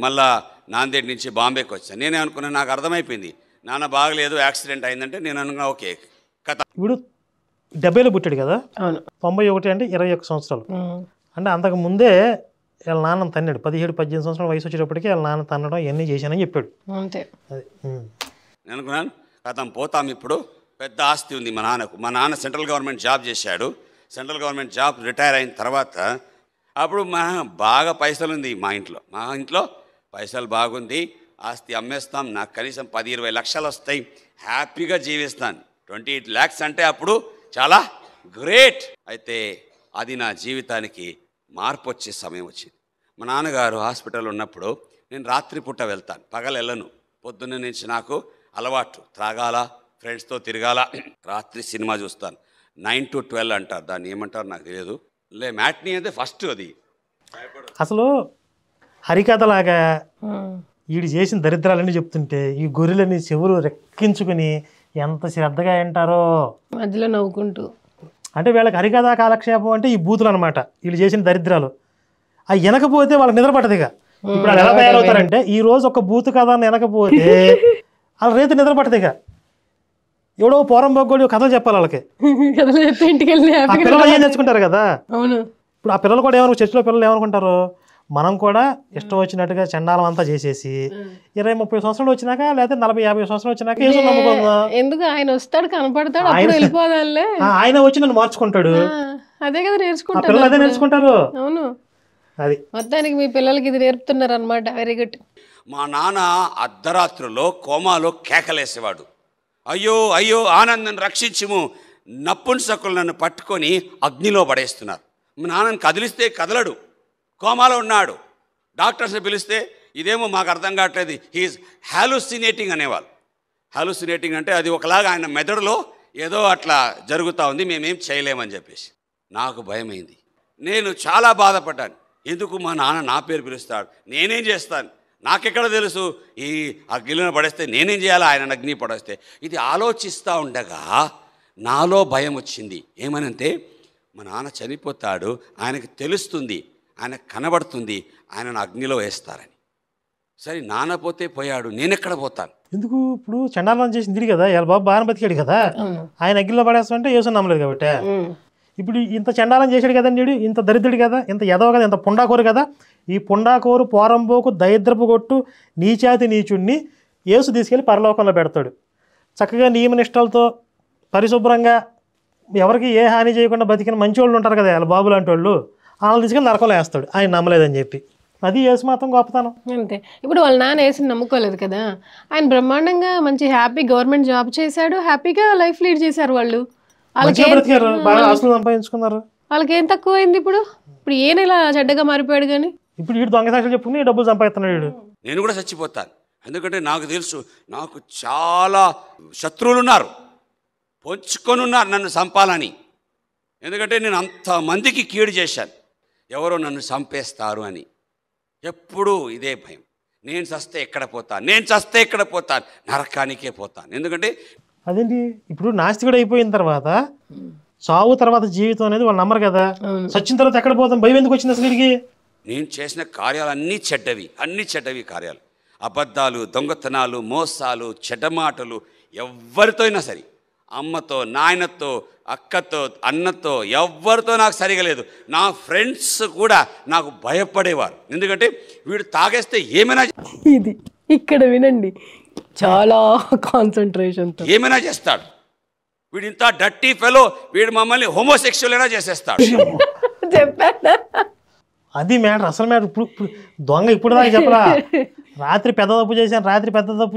మళ్ళా నాందేడ్ నుంచి బాంబేకి వచ్చాను. నేనే అనుకున్నాను, నాకు అర్థమైపోయింది నాన్న బాగలేదు యాక్సిడెంట్ అయిందంటే నేను అనుకున్నా ఓకే కథ. ఇప్పుడు 70లో పుట్టాడు కదా, 91 అంటే 21 సంవత్సరాలు. అంటే అంతకు ముందే వీళ్ళ నాన్న తన్నాడు. 17-18 సంవత్సరాల వయసు వచ్చేటప్పటికి వీళ్ళ నాన్న తన్నడం ఇవన్నీ చేశానని చెప్పాడు. అంతే. నేను అనుకున్నాను కథం పోతాం, ఇప్పుడు పెద్ద ఆస్తి ఉంది మా నాన్నకు. మా నాన్న సెంట్రల్ గవర్నమెంట్ జాబ్ చేశాడు. సెంట్రల్ గవర్నమెంట్ జాబ్ రిటైర్ అయిన తర్వాత అప్పుడు బాగా పైసలు ఉంది మా ఇంట్లో పైసలు బాగుంది, ఆస్తి అమ్మేస్తాం, నాకు కనీసం 10-20 లక్షలు వస్తాయి, హ్యాపీగా జీవిస్తాను. 28 lakhs అంటే అప్పుడు చాలా గ్రేట్. అయితే అది నా జీవితానికి మార్పు వచ్చే సమయం వచ్చింది. మా నాన్నగారు హాస్పిటల్ ఉన్నప్పుడు నేను రాత్రిపూట వెళ్తాను, పగలు వెళ్ళను. పొద్దున్న నుంచి నాకు అలవాటు, త్రాగాల, ఫ్రెండ్స్తో తిరగాల, రాత్రి సినిమా చూస్తాను. 9 to 12 అంటారు, దాన్ని ఏమంటారు నాకు తెలియదు. మ్యాట్నీ అయితే ఫస్ట్. అది అసలు హరికథలాగా వీడు చేసిన దరిద్రాలన్నీ చెప్తుంటే ఈ గొర్రెలని చెవులు రెక్కించుకుని ఎంత శ్రద్ధగా వింటారో, మధ్యలో నవ్వుకుంటూ. అంటే వీళ్ళకి హరికథా కాలక్షేపం అంటే ఈ బూతులు అనమాట, వీళ్ళు చేసిన దరిద్రాలు. అవి వినకపోతే వాళ్ళకి నిద్ర పట్టదు. ఇక ఇప్పుడు వాళ్ళు ఎలా తయారవుతారంటే ఈ రోజు ఒక బూతు కథ వినకపోతే వాళ్ళ రేపు నిద్ర పట్టదు. ఇక ఎవడో పోరం బొగ్గోడు కథలు చెప్పాలి వాళ్ళకి. ఆ పిల్లలు ఏం నేర్చుకుంటారు కదా. అవును. ఇప్పుడు ఆ పిల్లలు కూడా ఏమనుకో, చర్చిలో పిల్లలు ఏమనుకుంటారు, మనం కూడా ఇష్టం వచ్చినట్టుగా చండాలం అంతా చేసేసి 20-30 సంవత్సరాలు వచ్చినాక లేదా 40-50 సంవత్సరాలు వచ్చినాక ఏదో నమ్ముకుందాం. ఎందుకు ఆయన వస్తాడు, కనపడతాడు, అప్పుడు వెళ్ళిపోదాంలే, ఆయన వచ్చి నన్ను మార్చుకుంటాడు. అదే కదా నేర్చుకుంటారు పిల్లలు, అదే నేర్చుకుంటారు. అవును. అది మొత్తానికి మీ పిల్లలకి ఇది నేర్పుతున్నారు అనమాట. Very good. మా నాన్న అర్ధరాత్రులో కోమాలో కేకలేసేవాడు, అయ్యో అయ్యో ఆనందం రక్షించుము, నప్పున్సకులు నన్ను పట్టుకొని అగ్నిలో పడేస్తున్నారు. మా నాన్నని కదిలిస్తే కదలడు, కోమాలో ఉన్నాడు. డాక్టర్స్ని పిలిస్తే ఇదేమో మాకు అర్థం కావట్లేదు, హీఈస్ హాలుసినేటింగ్ అనేవాళ్ళు. హాలుసినేటింగ్ అంటే అది ఒకలాగా ఆయన మెదడులో ఏదో అట్లా జరుగుతూ ఉంది, మేమేం చేయలేమని చెప్పేసి. నాకు భయమైంది, నేను చాలా బాధపడ్డాను. ఎందుకు మా నాన్న నా పేరు పిలుస్తాడు, నేనేం చేస్తాను, నాకెక్కడ తెలుసు ఈ అగ్నిలో పడేస్తే నేనేం చేయాలి, ఆయన అగ్ని పడేస్తే. ఇది ఆలోచిస్తూ ఉండగా నాలో భయం వచ్చింది. ఏమనంటే మా నాన్న చనిపోతాడు, ఆయనకు తెలుస్తుంది, ఆయనకు కనబడుతుంది, ఆయనను అగ్నిలో వేస్తారని. సరే నాన్న పోతే పోయాడు, నేనెక్కడ పోతాను. ఎందుకు ఇప్పుడు చండాలం చేసింది తిరిగి కదా, వాళ్ళ బాబు బాగా బతికాడు కదా, ఆయన అగ్గిలో పడేస్తామంటే యేసు నమ్మలేదు కాబట్టి. ఇప్పుడు ఇంత చండాలం చేశాడు కదండి వీడు, ఇంత దరిద్రుడు కదా, ఇంత ఎదవ కదా, ఇంత పుండాకోరు కదా. ఈ పుండాకోరు, పోరంబోకు, దరిద్రపు కొట్టు, నీచాతి నీచుడిని యేసు తీసుకెళ్ళి పరలోకంలో పెడతాడు. చక్కగా నియమనిష్టలతో పరిశుభ్రంగా ఎవరికి ఏ హాని చేయకుండా బతికిన మంచి వాళ్ళు ఉంటారు కదా, వాళ్ళ బాబు లాంటి వాళ్ళు, వాళ్ళని తీసుకెళ్ళి నరకంలో వేస్తాడు ఆయన నమ్మలేదని చెప్పి. అది యేసు మాత్రం గొప్పతనం. అంతే. ఇప్పుడు వాళ్ళ నాన్న వేసి నమ్ముకోలేదు కదా, ఆయన బ్రహ్మాండంగా మంచి హ్యాపీ గవర్నమెంట్ జాబ్ చేశాడు, హ్యాపీగా లైఫ్ లీడ్ చేశారు వాళ్ళు. బ్రతికారు, బాగా ఆస్తులు సంపాదించుకున్నారు. వాళ్ళకి ఏం తక్కువైంది ఇప్పుడు? ఇప్పుడు ఈయన ఇలా చెడ్డగా మారిపోయాడు కానీ ఇప్పుడు వీడు దొంగ సాక్షులు చెప్పుకుని డబ్బులు సంపాదిస్తున్నాడు వీడు. నేను కూడా చచ్చిపోతాను, ఎందుకంటే నాకు తెలుసు నాకు చాలా శత్రువులు ఉన్నారు, పొంచుకొని ఉన్నారు నన్ను చంపాలని. ఎందుకంటే నేను అంతమందికి కీడు చేశాను. ఎవరో నన్ను చంపేస్తారు అని. ఎప్పుడూ ఇదే భయం. నేను చస్తే ఎక్కడ పోతాను, నేను చస్తే ఎక్కడ పోతాను, నరకానికే పోతాను. ఎందుకంటే అదేంటి ఇప్పుడు నాస్తికుడు అయిపోయిన తర్వాత చావు తర్వాత జీవితం అనేది వాళ్ళు నమ్మరు కదా. చచ్చిన తర్వాత ఎక్కడ పోతాం, భయం ఎందుకు వచ్చింది అసలు వీడికి? నేను చేసిన కార్యాలు అన్నీ చెడ్డవి కార్యాలు. అబద్ధాలు, దొంగతనాలు, మోసాలు, చెడ్డమాటలు. ఎవరితో అయినా సరే, అమ్మతో, నాయనతో, అక్కతో, అన్నతో, ఎవరితో నాకు సరిగా లేదు. నా ఫ్రెండ్స్ కూడా నాకు భయపడేవారు. ఎందుకంటే వీడు తాగేస్తే ఏమైనా ఇది ఇక్కడ వినండి, చాలా కాన్సన్ట్రేషన్తో ఏమైనా చేస్తాడు. వీడు ఇంత డర్టీ ఫెలో, వీడు మమ్మల్ని హోమోసెక్షువల్ అయినా చేసేస్తాడు. చెప్పాను. అది మ్యాటర్, అసలు మ్యాటర్. ఇప్పుడు దొంగ ఇప్పుడు దాకా చెప్పరా, రాత్రి పెద్ద తప్పు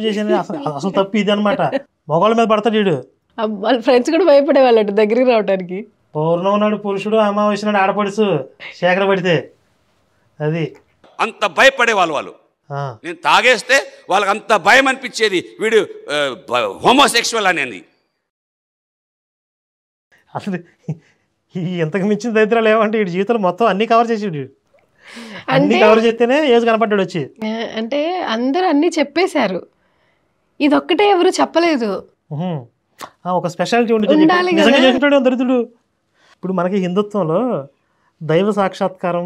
చేశాను అసలు తప్పు ఇది అనమాట. మగవాళ్ళ మీద పడతాడు వీడు. వాళ్ళ ఫ్రెండ్స్ కూడా భయపడేవాళ్ళట దగ్గరికి రావడానికి. పౌర్ణమి నాడు పురుషుడు, అమావాస్య నాడు ఆడపడుచు శేఖర పడితే అది అంత భయపడే వాళ్ళు. నేను తాగేస్తే వాళ్ళకి అంత భయం అనిపించేది, వీడు హోమోసెక్షువల్ అనేది. అసలు ఇంతకు మించిన దరిద్రాలు ఏమంటే వీడి జీవితంలో మొత్తం అన్ని కవర్ చేసాడు. అన్ని కవర్ చేస్తేనే ఏజ్ కనపడ్డాడు వచ్చి. అంటే అందరూ అన్ని చెప్పేశారు, ఇదొక్కటే ఎవరు చెప్పలేదు. ఒక స్పెషాలిటీ ఉండి నిజంగా చేసుకుంటాడు దరిద్రుడు. ఇప్పుడు మనకి హిందుత్వంలో దైవ సాక్షాత్కారం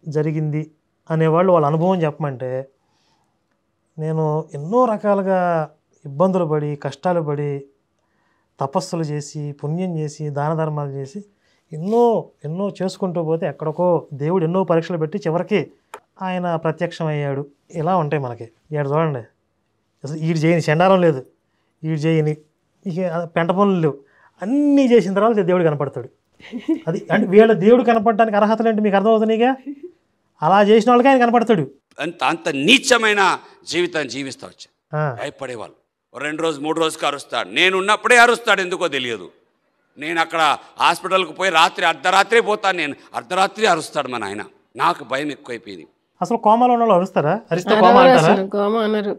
జరిగింది అనేవాళ్ళు వాళ్ళ అనుభవం చెప్పమంటే, నేను ఎన్నో రకాలుగా ఇబ్బందులు పడి, కష్టాలు పడి, తపస్సులు చేసి, పుణ్యం చేసి, దాన ధర్మాలు చేసి ఎన్నో చేసుకుంటూ పోతే ఎక్కడికో దేవుడు ఎన్నో పరీక్షలు పెట్టి చివరికి ఆయన ప్రత్యక్షమయ్యాడు. ఇలా ఉంటాయి మనకి. ఇక్కడ చూడండి, అసలు వీడు చేయని చండాలం లేదు, వీడు చేయని ఇక పెంట పనులు లేవు, అన్నీ చేసిన తర్వాత దేవుడు కనపడతాడు. అది అంటే వీళ్ళ దేవుడు కనపడడానికి అర్హతలు ఏంటి మీకు అర్థమవుతున్నాయిగా. అలా చేసిన వాళ్ళకి ఆయన కనపడతాడు. అంత నీచమైన జీవితం జీవిస్తూ వచ్చాను. భయపడేవాళ్ళు. 2 రోజు 3 రోజుకి అరుస్తాడు. నేను ఉన్నప్పుడే అరుస్తాడు, ఎందుకో తెలియదు. నేను అక్కడ హాస్పిటల్కి పోయి అర్ధరాత్రి పోతాను. నేను అర్ధరాత్రి అరుస్తాడు మా నాయన. నాకు భయం ఎక్కువైపోయింది. అసలు కోమాలో ఉన్న వాళ్ళు అరుస్తారా? అరిస్తే కోమా అంటారా? అన్నారు.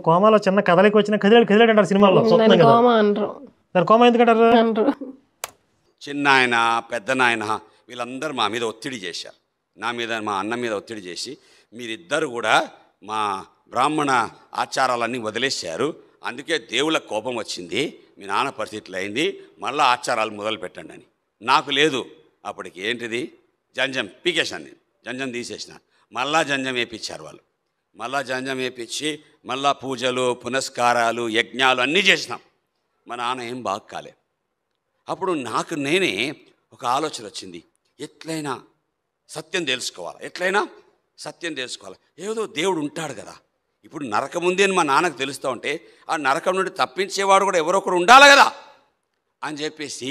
కోమాలో చిన్న కదలికి వచ్చిన కదిలాడు అంటారు సినిమాల్లో. దాని కోమా ఎందుకంటారు? చిన్న ఆయన, పెద్ద నాయన వీళ్ళందరూ మా మీద ఒత్తిడి చేశారు. నా మీద, మా అన్న మీద ఒత్తిడి చేసి, మీరిద్దరు కూడా మా బ్రాహ్మణ ఆచారాలన్నీ వదిలేశారు, అందుకే దేవుళ్ళ కోపం వచ్చింది, మీ నాన్న పరిస్థితులు అయింది, మళ్ళీ ఆచారాలు మొదలు పెట్టండి అని. నాకు లేదు అప్పటికి. ఏంటిది? జంజం పీకేశాను. నేను జంజం తీసేసిన. మళ్ళా జంజం వేయించారు వాళ్ళు. మళ్ళా జంజం వేయించి మళ్ళా పూజలు, పునస్కారాలు, యజ్ఞాలు అన్నీ చేసినాం. మా నాన్న ఏం బాగా కాలే. అప్పుడు నాకు నేనే ఒక ఆలోచన వచ్చింది, ఎట్లయినా సత్యం తెలుసుకోవాలి. ఏదో దేవుడు ఉంటాడు కదా. ఇప్పుడు నరకం ఉంది అని మా నాన్నకు తెలుస్తూ ఉంటే, ఆ నరకం నుండి తప్పించేవాడు కూడా ఎవరో ఒకరు ఉండాలి కదా అని చెప్పేసి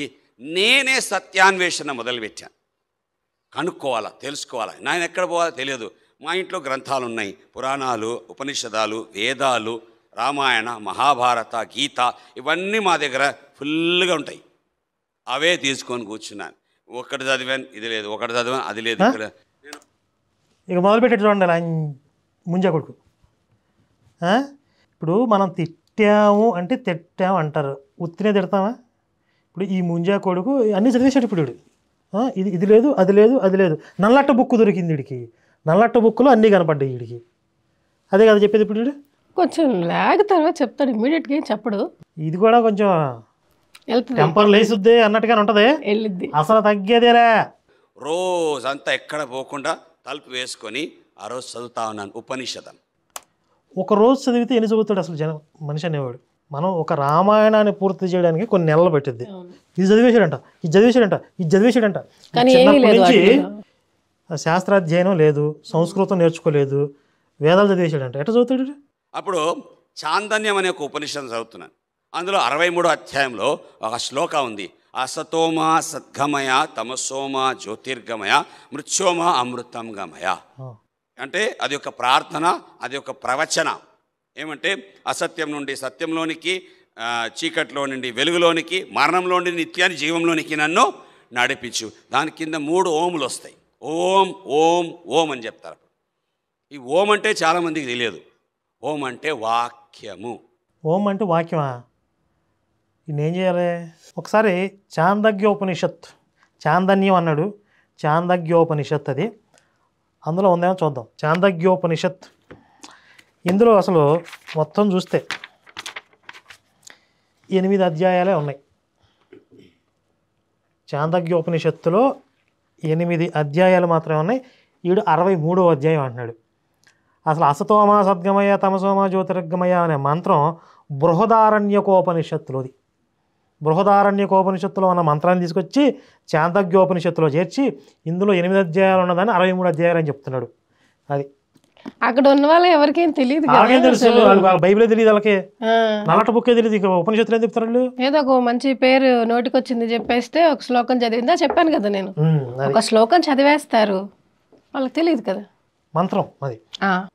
నేనే సత్యాన్వేషణ మొదలుపెట్టాను. కనుక్కోవాలా, తెలుసుకోవాలా. నేను ఎక్కడ పోవాలో తెలియదు. మా ఇంట్లో గ్రంథాలు ఉన్నాయి, పురాణాలు, ఉపనిషదాలు, వేదాలు, రామాయణ, మహాభారత, గీత, ఇవన్నీ మా దగ్గర ఫుల్గా ఉంటాయి. అవే తీసుకొని కూర్చున్నాను. ఒకటి చదివాను, ఇది లేదు, ఒకటి చదివాను, అది లేదు. ఇక్కడ ఇక మొదలుపెట్టి చూడండి అలా ముంజా కొడుకు. ఇప్పుడు మనం తిట్టాము అంటే తిట్టాము అంటారు, ఉత్తినే తిడతామా? ఇప్పుడు ఈ ముంజా కొడుకు అన్నీ చదివేశాడు. ఇప్పుడు ఇది లేదు, అది లేదు. నల్లట్ట బుక్ దొరికింది వీడికి. నల్లట్ట బుక్కులో అన్నీ కనపడ్డాయి వీడికి. అదే కదా చెప్పేది. ఇప్పుడు కొంచెం లాగ్ తర్వాత చెప్తాడు, ఇమీడియట్గా ఏం చెప్పడు. ఇది కూడా కొంచెం టెంపర్ లేసుద్ది అన్నట్టుగానే ఉంటుంది. అసలు తగ్గేదేరా. రోజంతా ఎక్కడ పోకుండా తలుపు వేసుకొని ఆ రోజు చదువుతా ఉన్నాను ఉపనిషదం. ఒక రోజు చదివితే ఎన్ని చదువుతాడు అసలు మనిషి అనేవాడు. మనం ఒక రామాయణాన్ని పూర్తి చేయడానికి కొన్ని నెలలు పట్టిద్ది. ఇది చదివేశాడంట. చిన్నప్పటి నుంచి శాస్త్రాధ్యయనం లేదు, సంస్కృతం నేర్చుకోలేదు, వేదాలు చదివేశాడంట. ఎట్లా చదువుతాడు? అప్పుడు చాందన్యం అనే ఒక ఉపనిషదం చదువుతున్నాను. అందులో 63వ అధ్యాయంలో ఒక శ్లోక ఉంది. అసతోమ సద్గమయ, తమసోమ జ్యోతిర్గమయ, మృత్యోమ అమృతం గమయ. అంటే అది ఒక ప్రార్థన, అది ఒక ప్రవచన. ఏమంటే అసత్యం నుండి సత్యంలోనికి, చీకట్లో నుండి వెలుగులోనికి, మరణంలో నుండి నిత్యాన్ని జీవంలోనికి నన్ను నడిపించు. దాని కింద 3 ఓములు వస్తాయి. ఓం ఓం ఓం అని చెప్తారు. ఈ ఓం అంటే చాలామందికి తెలియదు. ఓం అంటే వాక్యము. ఓం అంటే వాక్యమా? నేనేం చేయాలి? ఒకసారి చాందగ్యోపనిషత్, చాందన్యం అన్నాడు, చాందగ్యోపనిషత్ అది. అందులో ఉందేమో చూద్దాం. చాందగ్యోపనిషత్. ఇందులో అసలు మొత్తం చూస్తే 8 అధ్యాయాలే ఉన్నాయి. చాందగ్యోపనిషత్తులో 8 అధ్యాయాలు మాత్రమే ఉన్నాయి. ఈడు 63వ అధ్యాయం అంటున్నాడు. అసలు అసతోమ సద్గమయ తమసోమ జ్యోతిర్గమయ అనే మంత్రం బృహదారణ్యకోపనిషత్తులోది. బృహదారణ్యకోపనిషత్తులో ఉన్న మంత్రాన్ని తీసుకొచ్చి చాందగ్యోపనిషత్తులో చేర్చి ఇందులో 8 అధ్యాయాలు ఉన్నదాన్ని 63 అధ్యాయాలు అని చెప్తున్నాడు. అది అక్కడ ఉన్న వాళ్ళు ఎవరికేం తెలియదు అలాగేం తెలుసు, బైబిలే తెలియదు వాళ్ళకి, నల్లట బుక్కే తెలియదు, ఇక ఉపనిషత్తులు ఏం చెప్తారు వాళ్ళు? ఏదో ఒక మంచి పేరు నోటికొచ్చింది చెప్పేస్తే ఒక శ్లోకం చదివిందా చెప్పాను కదా నేను, ఒక శ్లోకం చదివేస్తారు, వాళ్ళకి తెలియదు కదా మంత్రం. అది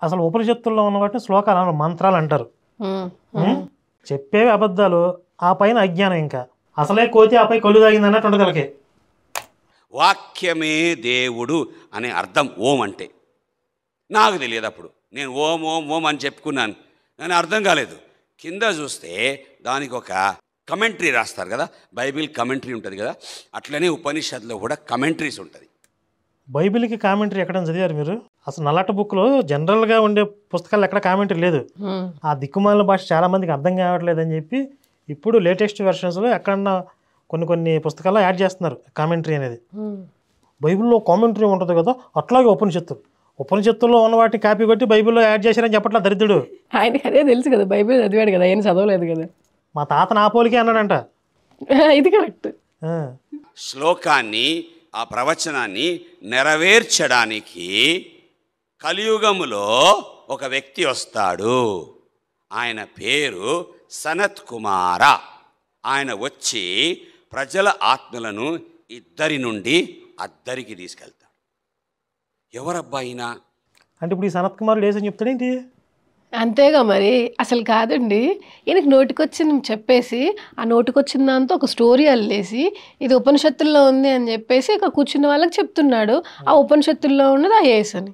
అసలు ఉపనిషత్తుల్లో ఉన్న వాటిని శ్లోకాలు మంత్రాలు అంటారు. చెప్పేవి అబద్ధాలు, ఆ పైన అజ్ఞానం. ఇంకా అసలే కోతి ఆపై కళ్ళు తాగింది అన్నట్టు ఉంటుంది వాళ్ళకి. వాక్యమే దేవుడు అనే అర్థం ఓం అంటే. నాకు తెలియదు అప్పుడు, నేను ఓం ఓం ఓం అని చెప్పుకున్నాను, కానీ అర్థం కాలేదు. కింద చూస్తే దానికి ఒక కమెంటరీ రాస్తారు కదా, బైబిల్ కమెంటరీ ఉంటుంది కదా, అట్లనే ఉపనిషత్తులో కూడా కమెంటరీస్ ఉంటుంది. బైబిల్కి కామెంటరీ ఎక్కడ చదివారు మీరు? అసలు నల్లట బుక్లో జనరల్గా ఉండే పుస్తకాలు ఎక్కడ కామెంటరీ లేదు. ఆ దిక్కుమాలిన భాష చాలామందికి అర్థం కావట్లేదు అని చెప్పి ఇప్పుడు లేటెస్ట్ వెర్షన్స్లో ఎక్కడన్నా కొన్ని పుస్తకాల్లో యాడ్ చేస్తున్నారు కామెంటరీ అనేది. బైబిల్లో కామెంటరీ ఉంటుంది కదా, అట్లాగే ఉపనిషత్తుల్లో ఉన్న వాటిని కాపీ కొట్టి బైబిల్లో యాడ్ చేశారని చెప్పట్లా దరిద్రుడు. ఆయనకి అదే తెలుసు కదా, బైబిల్ చదివాడు కదా, ఆయన చదవలేదు కదా. మా తాత నా పోలికే అన్నాడంట. ఇది కరెక్ట్. శ్లోకాన్ని, ఆ ప్రవచనాన్ని నెరవేర్చడానికి కలియుగములో ఒక వ్యక్తి వస్తాడు. ఆయన పేరు సనత్ కుమార. ఆయన వచ్చి ప్రజల ఆత్మలను ఇద్దరి నుండి అద్దరికి తీసుకెళ్తాడు. ఎవరబ్బాయినా అంటే ఇప్పుడు ఈ సనత్ కుమారుడు ఏసని చెప్తాడేంటి? అంతేగా మరి. అసలు కాదండి, ఈయనకి నోటికొచ్చింది చెప్పేసి ఆ నోటికొచ్చిన దాంతో ఒక స్టోరీ అల్లేసి ఇది ఉపనిషత్తుల్లో ఉంది అని చెప్పేసి ఇక కూర్చున్న వాళ్ళకి చెప్తున్నాడు. ఆ ఉపనిషత్తుల్లో ఉన్నది ఆ యేసు అని.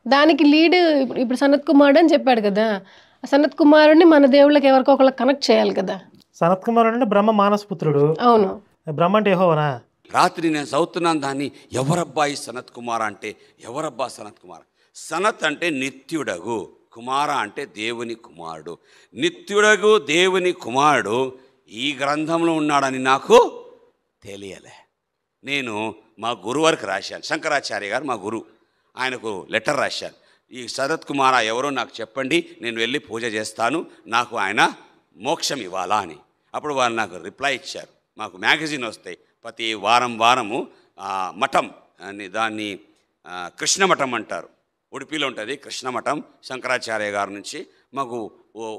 దానికి లీడ్ ఇప్పుడు సనత్ కుమారుడు అని చెప్పాడు కదా, ఆ సనత్ కుమారుడిని మన దేవుళ్ళకి ఎవరికో ఒకళ్ళకి కనెక్ట్ చేయాలి కదా. సనత్ కుమారుడు అంటే బ్రహ్మ మానసపుత్రుడు. అవును, బ్రహ్మ అంటే యెహోవానా? రాత్రి నేను చదువుతున్నాను దాన్ని, ఎవరబ్బాయి సనత్ కుమార అంటే ఎవరబ్బా సనత్ కుమార? సనత్ అంటే నిత్యుడగు, కుమార అంటే దేవుని కుమారుడు. నిత్యుడగు దేవుని కుమారుడు ఈ గ్రంథంలో ఉన్నాడని నాకు తెలియలే. నేను మా గురువారికి రాశాను, శంకరాచార్య గారు మా గురువు, ఆయనకు లెటర్ రాశాను, ఈ సనత్ కుమార ఎవరో నాకు చెప్పండి, నేను వెళ్ళి పూజ చేస్తాను, నాకు ఆయన మోక్షం ఇవ్వాలా అని. అప్పుడు వాళ్ళు నాకు రిప్లై ఇచ్చారు. మాకు మ్యాగజైన్ వస్తాయి ప్రతి వారము, మఠం అని, దాన్ని కృష్ణమఠం అంటారు, ఉడిపిలో ఉంటుంది కృష్ణమఠం. శంకరాచార్య గారి నుంచి మాకు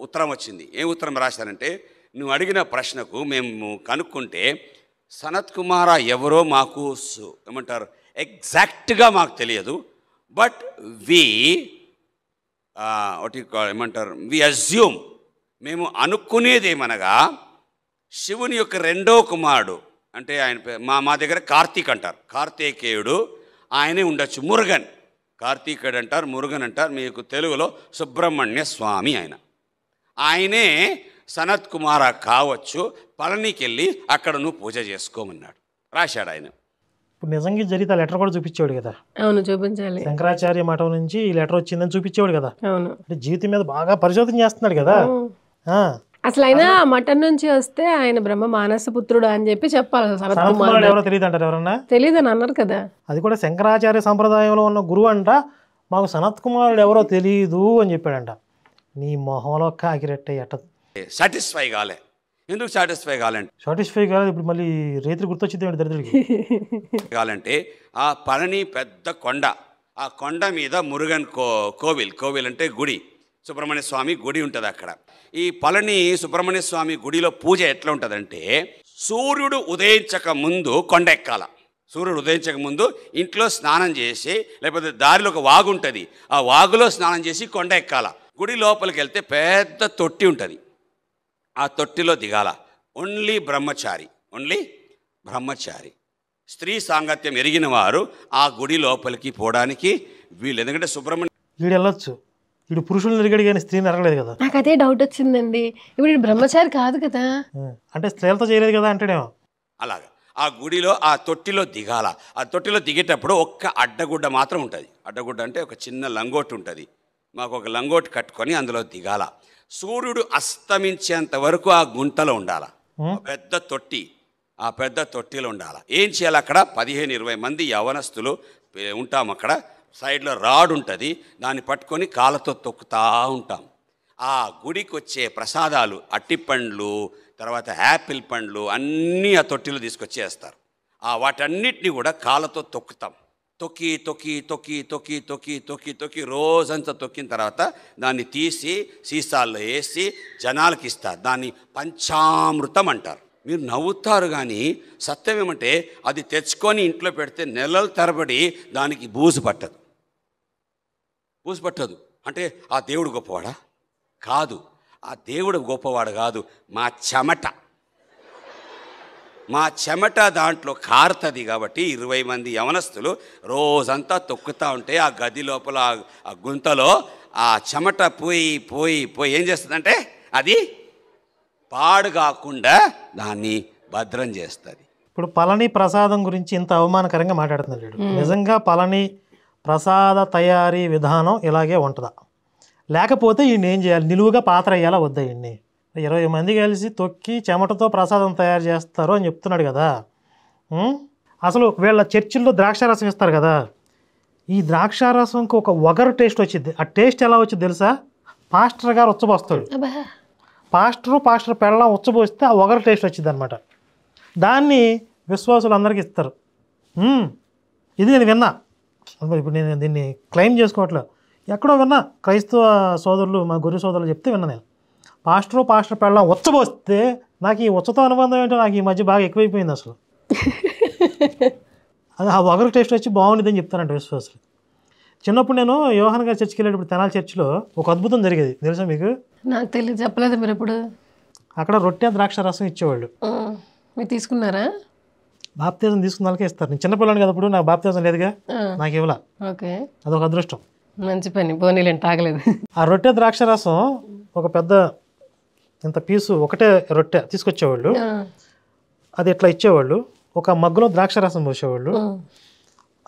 ఉత్తరం వచ్చింది. ఏం ఉత్తరం రాశారంటే, నువ్వు అడిగిన ప్రశ్నకు మేము కనుక్కుంటే సనత్ కుమార ఎవరో మాకు ఏమంటారు ఎగ్జాక్ట్గా మాకు తెలియదు, బట్ ఏమంటారు వి అజ్యూమ్, మేము అనుకునేదేమనగా శివుని యొక్క రెండో కుమారుడు, అంటే ఆయన మా దగ్గర కార్తీక్ అంటారు, కార్తీకేయుడు ఆయనే ఉండొచ్చు. మురుగన్, కార్తీకేయుడు అంటారు, మురుగన్ అంటారు, మీకు తెలుగులో సుబ్రహ్మణ్య స్వామి ఆయనే సనత్ కుమార కావచ్చు, పళనికి వెళ్ళి అక్కడ నువ్వు పూజ చేసుకోమన్నాడు, రాశాడు ఆయన. ఇప్పుడు నిజంగా జరిగితే ఆ లెటర్ కూడా చూపించేవాడు కదా. అవును, చూపించాలి. శంకరాచార్య మఠం నుంచి ఈ లెటర్ వచ్చిందని చూపించేవాడు కదా. అవును, అంటే జీవితం మీద బాగా పరిశోధన చేస్తున్నాడు కదా. అసలు అయినా మఠం నుంచి వస్తే ఆయన బ్రహ్మ మానసపుత్రుడు అని చెప్పి చెప్పాలి. సనత్ కుమారుడు ఎవరో తెలియదు అంటారు, ఎవరన్నా తెలియదని అన్నారు కదా. అది కూడా శంకరాచార్య సంప్రదాయంలో ఉన్న గురువు అంట, మాకు సనత్ కుమారుడు ఎవరో తెలియదు అని చెప్పాడంట. నీ మొహంలో కాకిరెట్టే ఎట్ట సాటిస్ఫై కాలే. ఎందుకు సాటిస్ఫై కావాలంటే, సాటిస్ఫై కాలేదు. ఇప్పుడు మళ్ళీ రైతులు గుర్తొచ్చింది దరిద్రుడికి. కావాలంటే ఆ పళని పెద్ద కొండ, ఆ కొండ మీద మురుగన్ కోవిల్ అంటే గుడి, సుబ్రహ్మణ్య స్వామి గుడి ఉంటుంది అక్కడ. ఈ పళని సుబ్రహ్మణ్య స్వామి గుడిలో పూజ ఎట్లా ఉంటుందంటే, సూర్యుడు ఉదయించక ముందు కొండ ఎక్కాల. సూర్యుడు ఉదయించక ముందు ఇంట్లో స్నానం చేసి, లేకపోతే దారిలో ఒక వాగు ఉంటుంది, ఆ వాగులో స్నానం చేసి కొండ ఎక్కాల. గుడి లోపలికి వెళ్తే పెద్ద తొట్టి ఉంటుంది, ఆ తొట్టిలో దిగాల. ఓన్లీ బ్రహ్మచారి, స్త్రీ సాంగత్యం ఎరిగిన వారు ఆ గుడి లోపలికి పోవడానికి వీళ్ళు. ఎందుకంటే సుబ్రహ్మణ్య వీడు వెళ్ళొచ్చు, వీడు పురుషులను ఎరిగాడు కానీ స్త్రీని ఎరగలేదు కదా. నాకు అదే డౌట్ వచ్చిందండి, ఇప్పుడు బ్రహ్మచారి కాదు కదా, అంటే స్త్రీలతో చేయలేదు కదా అంటేనేమో. అలాగా ఆ గుడిలో ఆ తొట్టిలో దిగాల. ఆ తొట్టిలో దిగేటప్పుడు ఒక్క అడ్డగుడ్డ మాత్రం ఉంటుంది. అడ్డగుడ్డ అంటే ఒక చిన్న లంగోటు ఉంటుంది. మాకు ఒక లంగోటు కట్టుకొని అందులో దిగాల. సూర్యుడు అస్తమించేంత వరకు ఆ గుంటలో ఉండాల. పెద్ద తొట్టి, ఆ పెద్ద తొట్టిలో ఉండాల. ఏం చేయాలి? అక్కడ 15-20 మంది యవనస్తులు ఉంటాం. అక్కడ సైడ్లో రాడ్ ఉంటుంది, దాన్ని పట్టుకొని కాళ్ళతో తొక్కుతూ ఉంటాం. ఆ గుడికి వచ్చే ప్రసాదాలు, అట్టిపండ్లు, తర్వాత యాపిల్ పండ్లు అన్నీ ఆ తొట్టిలో తీసుకొచ్చేస్తారు. వాటన్నిటిని కూడా కాళ్ళతో తొక్కుతాం. తొక్కి తొక్కి తొక్కి తొక్కి తొక్కి తొక్కి తొక్కి రోజంతా తొక్కిన తర్వాత దాన్ని తీసి సీసాల్లో వేసి జనాలకి ఇస్తారు. దాన్ని పంచామృతం అంటారు. మీరు నవ్వుతారు, కానీ సత్యం ఏమంటే అది తెచ్చుకొని ఇంట్లో పెడితే నెలల తరబడి దానికి బూజు పట్టదు. బూజు పట్టదు అంటే ఆ దేవుడు గొప్పవాడా? కాదు. ఆ దేవుడు గొప్పవాడు కాదు. మా చెమట దాంట్లో కారుతుంది. కాబట్టి 20 మంది యవనస్తులు రోజంతా తొక్కుతూ ఉంటే ఆ గది లోపల ఆ గుంతలో ఆ చెమట పోయి పోయి పోయి ఏం చేస్తుందంటే అది పాడు కాకుండా దాన్ని భద్రం చేస్తుంది. ఇప్పుడు పళని ప్రసాదం గురించి ఇంత అవమానకరంగా మాట్లాడుతున్నాడు. నిజంగా పళని ప్రసాద తయారీ విధానం ఇలాగే ఉంటుందా? లేకపోతే ఈయన ఏం చేయాలి? నిలువుగా పాత్ర వేయాలా వద్దా? ఈయన్ని 20 మంది కలిసి తొక్కి చెమటతో ప్రసాదం తయారు చేస్తారు అని చెప్తున్నాడు కదా. అసలు వీళ్ళ చర్చిల్లో ద్రాక్షారసం ఇస్తారు కదా, ఈ ద్రాక్షారసంకి ఒక వగరు టేస్ట్ వచ్చింది. ఆ టేస్ట్ ఎలా వచ్చింది తెలుసా? పాస్టర్ గారు ఉచ్చబోస్తాడు. పాస్టర్ పెళ్ళం ఉచ్చబోస్తే ఆ వగరు టేస్ట్ వచ్చింది అనమాట. దాన్ని విశ్వాసులు అందరికీ ఇస్తారు. ఇది నేను విన్నా. ఇప్పుడు నేను దీన్ని క్లెయిమ్ చేసుకోవట్లేదు, ఎక్కడో విన్నా. క్రైస్తవ సోదరులు, మా గొర్రె సోదరులు చెప్తే విన్నా నేను. పాస్టర్ పెళ్ళం ఉచ్చబోస్తే నాకు ఈ ఉచ్చతో అనుబంధం ఏంటో నాకు ఈ మధ్య బాగా ఎక్కువైపోయింది అసలు. అది ఆ వగరు టేస్ట్ వచ్చి బాగుండేదని చెప్తానంట విశ్వాసులు. చిన్నప్పుడు నేను యోహాన్ గారి చర్చికి వెళ్ళేటప్పుడు తెనాలి చర్చిలో ఒక అద్భుతం జరిగేది తెలుసా మీకు? నాకు తెలియదు, చెప్పలేదు మీరు ఎప్పుడు. అక్కడ రొట్టె ద్రాక్ష రసం ఇచ్చేవాళ్ళు. మీరు తీసుకున్నారా? బాప్తిజం తీసుకున్న వాళ్ళకే ఇస్తారు. నేను చిన్నపిల్లని కదా, అప్పుడు నాకు బాప్తిజం లేదుగా, నాకు ఇవ్వాల. ఓకే, అదొక అదృష్టం. మంచి పని, పోనీలేండి, తాగలేదు. ఆ రొట్టె ద్రాక్ష రసం ఒక పెద్ద ఇంత పీసు ఒకటే రొట్టె తీసుకొచ్చేవాళ్ళు. అది ఇట్లా ఇచ్చేవాళ్ళు. ఒక మగ్గులో ద్రాక్ష రసం పోసేవాళ్ళు.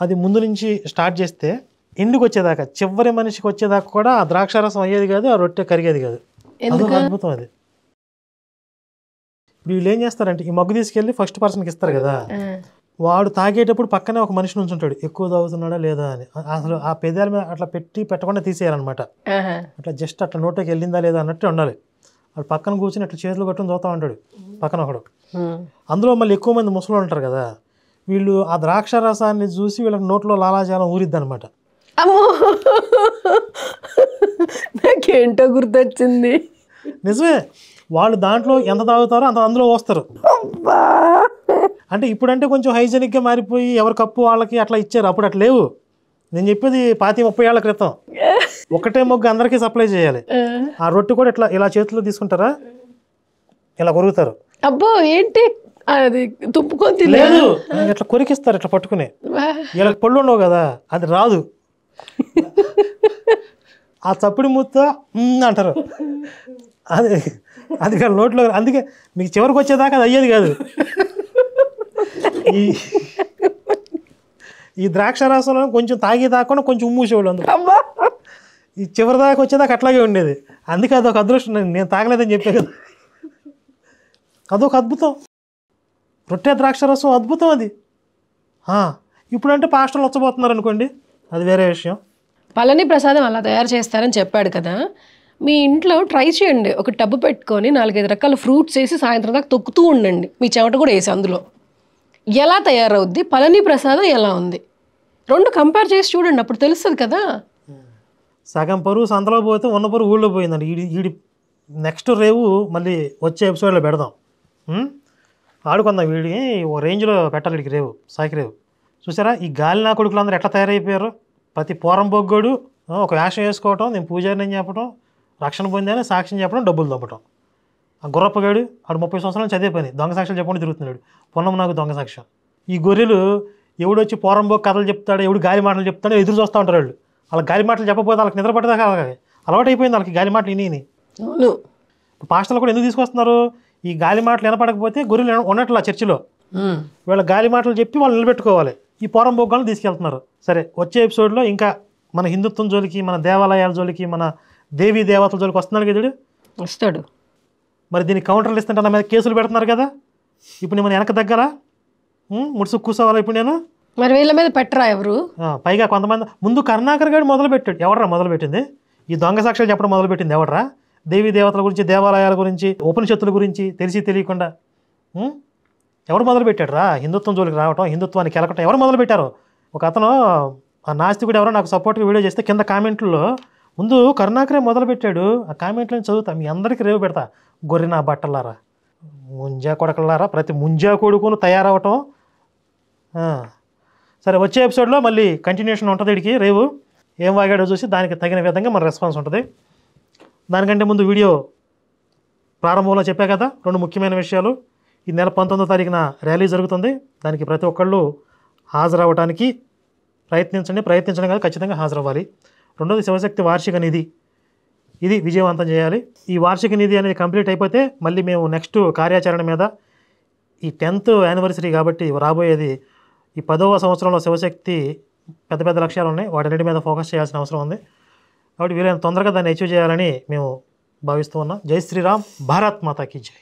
అది ముందు నుంచి స్టార్ట్ చేస్తే ఎండుకు వచ్చేదాకా, చివరి మనిషికి వచ్చేదాకా కూడా ఆ ద్రాక్ష రసం అయ్యేది కాదు, ఆ రొట్టె కరిగేది కాదు. అదొక అద్భుతం. అది వీళ్ళు ఏం చేస్తారంటే ఈ మగ్గు తీసుకెళ్ళి ఫస్ట్ పర్సన్కి ఇస్తారు కదా, వాడు తాగేటప్పుడు పక్కనే ఒక మనిషి నుంచి ఉంటాడు, ఎక్కువ తాగుతున్నాడా లేదా అని. అసలు ఆ పెదాల మీద అట్లా పెట్టకుండా తీసేయాలన్నమాట. అట్లా జస్ట్ అట్లా నోట్లోకి వెళ్ళిందా లేదా అన్నట్టు ఉండాలి. వాడు పక్కన కూర్చొని అట్లా చేతులు కట్టుకుని చూస్తూ ఉంటాడు పక్కన ఒకడు. అందులో మళ్ళీ ఎక్కువ మంది ముసలు ఉంటారు కదా, వీళ్ళు ఆ ద్రాక్ష రసాన్ని చూసి వీళ్ళకి నోట్లో లాలాజాలం ఊరిద్ది అనమాట. అమ్మో, నాకేంటో గుర్తొచ్చింది. నిజమే, వాళ్ళు దాంట్లో ఎంత తాగుతారో అంత అందులో పోస్తారు. అంటే ఇప్పుడంటే కొంచెం హైజెనిక్గా మారిపోయి ఎవరి కప్పు వాళ్ళకి అట్లా ఇచ్చారు. అప్పుడు అట్లా లేవు. నేను చెప్పేది 25-30 ఏళ్ల క్రితం. ఒకటే మొగ్గు అందరికీ సప్లై చేయాలి. ఆ రొట్టె కూడా ఇట్లా ఇలా చేతిలో తీసుకుంటారా, ఇలా కొరుకుతారు. అబ్బో, ఏంటి అది తుప్పుకొని లేదు, ఇట్లా కొరికిస్తారు ఇట్లా పట్టుకుని. వీళ్ళకి పళ్ళు ఉండవు కదా, అది రాదు. ఆ చప్పుడు ముత్త అంటారు. అది అది నోట్లో. అందుకే మీకు చివరికి వచ్చేదాకా అది అయ్యేది కాదు. ఈ ద్రాక్ష రసంలో కొంచెం తాగి తాకుండా కొంచెం ఉమ్మూసేవాళ్ళు. అందుకు ఈ చివరి దాకా వచ్చేదాకా అట్లాగే ఉండేది. అందుకే అదొక అదృష్టం. నేను తాగలేదని చెప్పే కదా, అదొక అద్భుతం. రొట్టె ద్రాక్ష రసం అద్భుతం అది. ఇప్పుడంటే పాస్టర్లు వచ్చబోతున్నారు అనుకోండి, అది వేరే విషయం. పళని ప్రసాదం అలా తయారు చేస్తారని చెప్పాడు కదా, మీ ఇంట్లో ట్రై చేయండి. ఒక టబ్బు పెట్టుకొని 4-5 రకాల ఫ్రూట్స్ వేసి సాయంత్రం దాకా తొక్కుతూ ఉండండి. మీ చెమట కూడా వేసి అందులో ఎలా తయారవుద్ది, పళని ప్రసాదం ఎలా ఉంది, 2 కంపేర్ చేసి చూడండి, అప్పుడు తెలుస్తుంది కదా. సగం పరువు సంతలో పోతే ఉన్న పరువు ఊళ్ళో పోయిందండి. ఈడి నెక్స్ట్ రేవు మళ్ళీ వచ్చే ఎపిసోడ్లో పెడదాం. ఆడుకుందాం. వీడి ఓ రేంజ్లో పెట్టాలి వీడికి రేవు, సాకి రేవు. చూసారా ఈ గాలి నా కొడుకులు అందరూ ఎట్లా తయారైపోయారు? ప్రతి పోరం బొగ్గోడు ఒక వేషం వేసుకోవటం, నేను పూజారిని అని చెప్పడం, రక్షణ పొందాలని సాక్ష్యం చెప్పడం, డబ్బులు దొబ్బటం. ఆ గుర్రప్పగాడు ఆడు 30 సంవత్సరాల నుంచి అదే పని, దొంగ సాక్ష్యాలు చెప్పకుండా తిరుగుతున్నాడు. పొన్నం నాకు దొంగ సాక్ష్యం. ఈ గొర్రెలు ఎవడొచ్చి పోరంబోక్ కథలు చెప్తాడు, ఎవడు గాలి మాటలు చెప్తాడో ఎదురు చూస్తూ ఉంటారు వాళ్ళు. వాళ్ళకి గాలి మాటలు చెప్పకపోతే వాళ్ళకి నిద్ర పట్టేదాకా అలవాటు అయిపోయింది వాళ్ళకి గాలి మాటలు విని. పాస్టర్లు కూడా ఎందుకు తీసుకొస్తున్నారు? ఈ గాలి మాటలు వినపడకపోతే గొర్రెలు ఉన్నట్లు ఆ చర్చిలో వీళ్ళ గాలి మాటలు చెప్పి వాళ్ళు నిలబెట్టుకోవాలి. ఈ పోరం బొగ్గాలను తీసుకెళ్తున్నారు. సరే, వచ్చే ఎపిసోడ్లో ఇంకా మన హిందుత్వం జోలికి, మన దేవాలయాల జోలికి, మన దేవీ దేవతల జోలికి వస్తున్నాడు కదా వస్తాడు. మరి దీనికి కౌంటర్లు ఇస్తుంటే నా మీద కేసులు పెడుతున్నారు కదా. ఇప్పుడు నేను వెనక దగ్గర ముడుసు కూర్చోవాలా ఇప్పుడు నేను? మరి వీళ్ళ మీద పెట్టరా ఎవరు? పైగా కొంతమంది ముందు కరుణాకర్ గారు మొదలుపెట్టాడు. ఎవడరా మొదలుపెట్టింది? ఈ దొంగ సాక్ష్యాలు చెప్పడం మొదలుపెట్టింది ఎవడరా? దేవీ దేవతల గురించి, దేవాలయాల గురించి, ఉపనిషత్తుల గురించి తెలిసి తెలియకుండా ఎవరు మొదలుపెట్టాడు రా హిందుత్వం జోలికి రావటం, హిందుత్వాన్ని కెలకటం? ఎవరు మొదలుపెట్టారు? ఒక అతను ఆ నాస్తికుడు ఎవరో నాకు సపోర్ట్గా వీడియో చేస్తే కింద కామెంట్లో ముందు కరుణాకరే మొదలుపెట్టాడు. ఆ కామెంట్లను చదువుతా, మీ అందరికీ రేవు పెడతా. గొర్రెన బట్టలారా, ముంజా కొడకలారా, ప్రతి ముంజా కొడుకును తయారవటం. సరే, వచ్చే ఎపిసోడ్లో మళ్ళీ కంటిన్యూషన్ ఉంటుంది. వీడికి రేవు ఏం వాగాడో చూసి దానికి తగిన విధంగా మన రెస్పాన్స్ ఉంటుంది. దానికంటే ముందు వీడియో ప్రారంభంలో చెప్పా కదా 2 ముఖ్యమైన విషయాలు. ఈ నెల 19వ తారీఖున ర్యాలీ జరుగుతుంది. దానికి ప్రతి ఒక్కళ్ళు హాజరవ్వడానికి ప్రయత్నించడం కాదు, ఖచ్చితంగా హాజరవ్వాలి. రెండోది శివశక్తి వార్షిక నిధి, ఇది విజయవంతం చేయాలి. ఈ వార్షిక నిధి అనేది కంప్లీట్ అయిపోతే మళ్ళీ మేము నెక్స్ట్ కార్యాచరణ మీద, ఈ 10th యానివర్సరీ కాబట్టి రాబోయేది ఈ 10వ సంవత్సరంలో శివశక్తి పెద్ద పెద్ద లక్ష్యాలు ఉన్నాయి, వాటన్నిటి మీద ఫోకస్ చేయాల్సిన అవసరం ఉంది. కాబట్టి వీలైనంత తొందరగా దాన్ని అచీవ్ చేయాలని మేము భావిస్తూ ఉన్నాం. జై శ్రీరామ్, భారత్ మాతా కీ జై.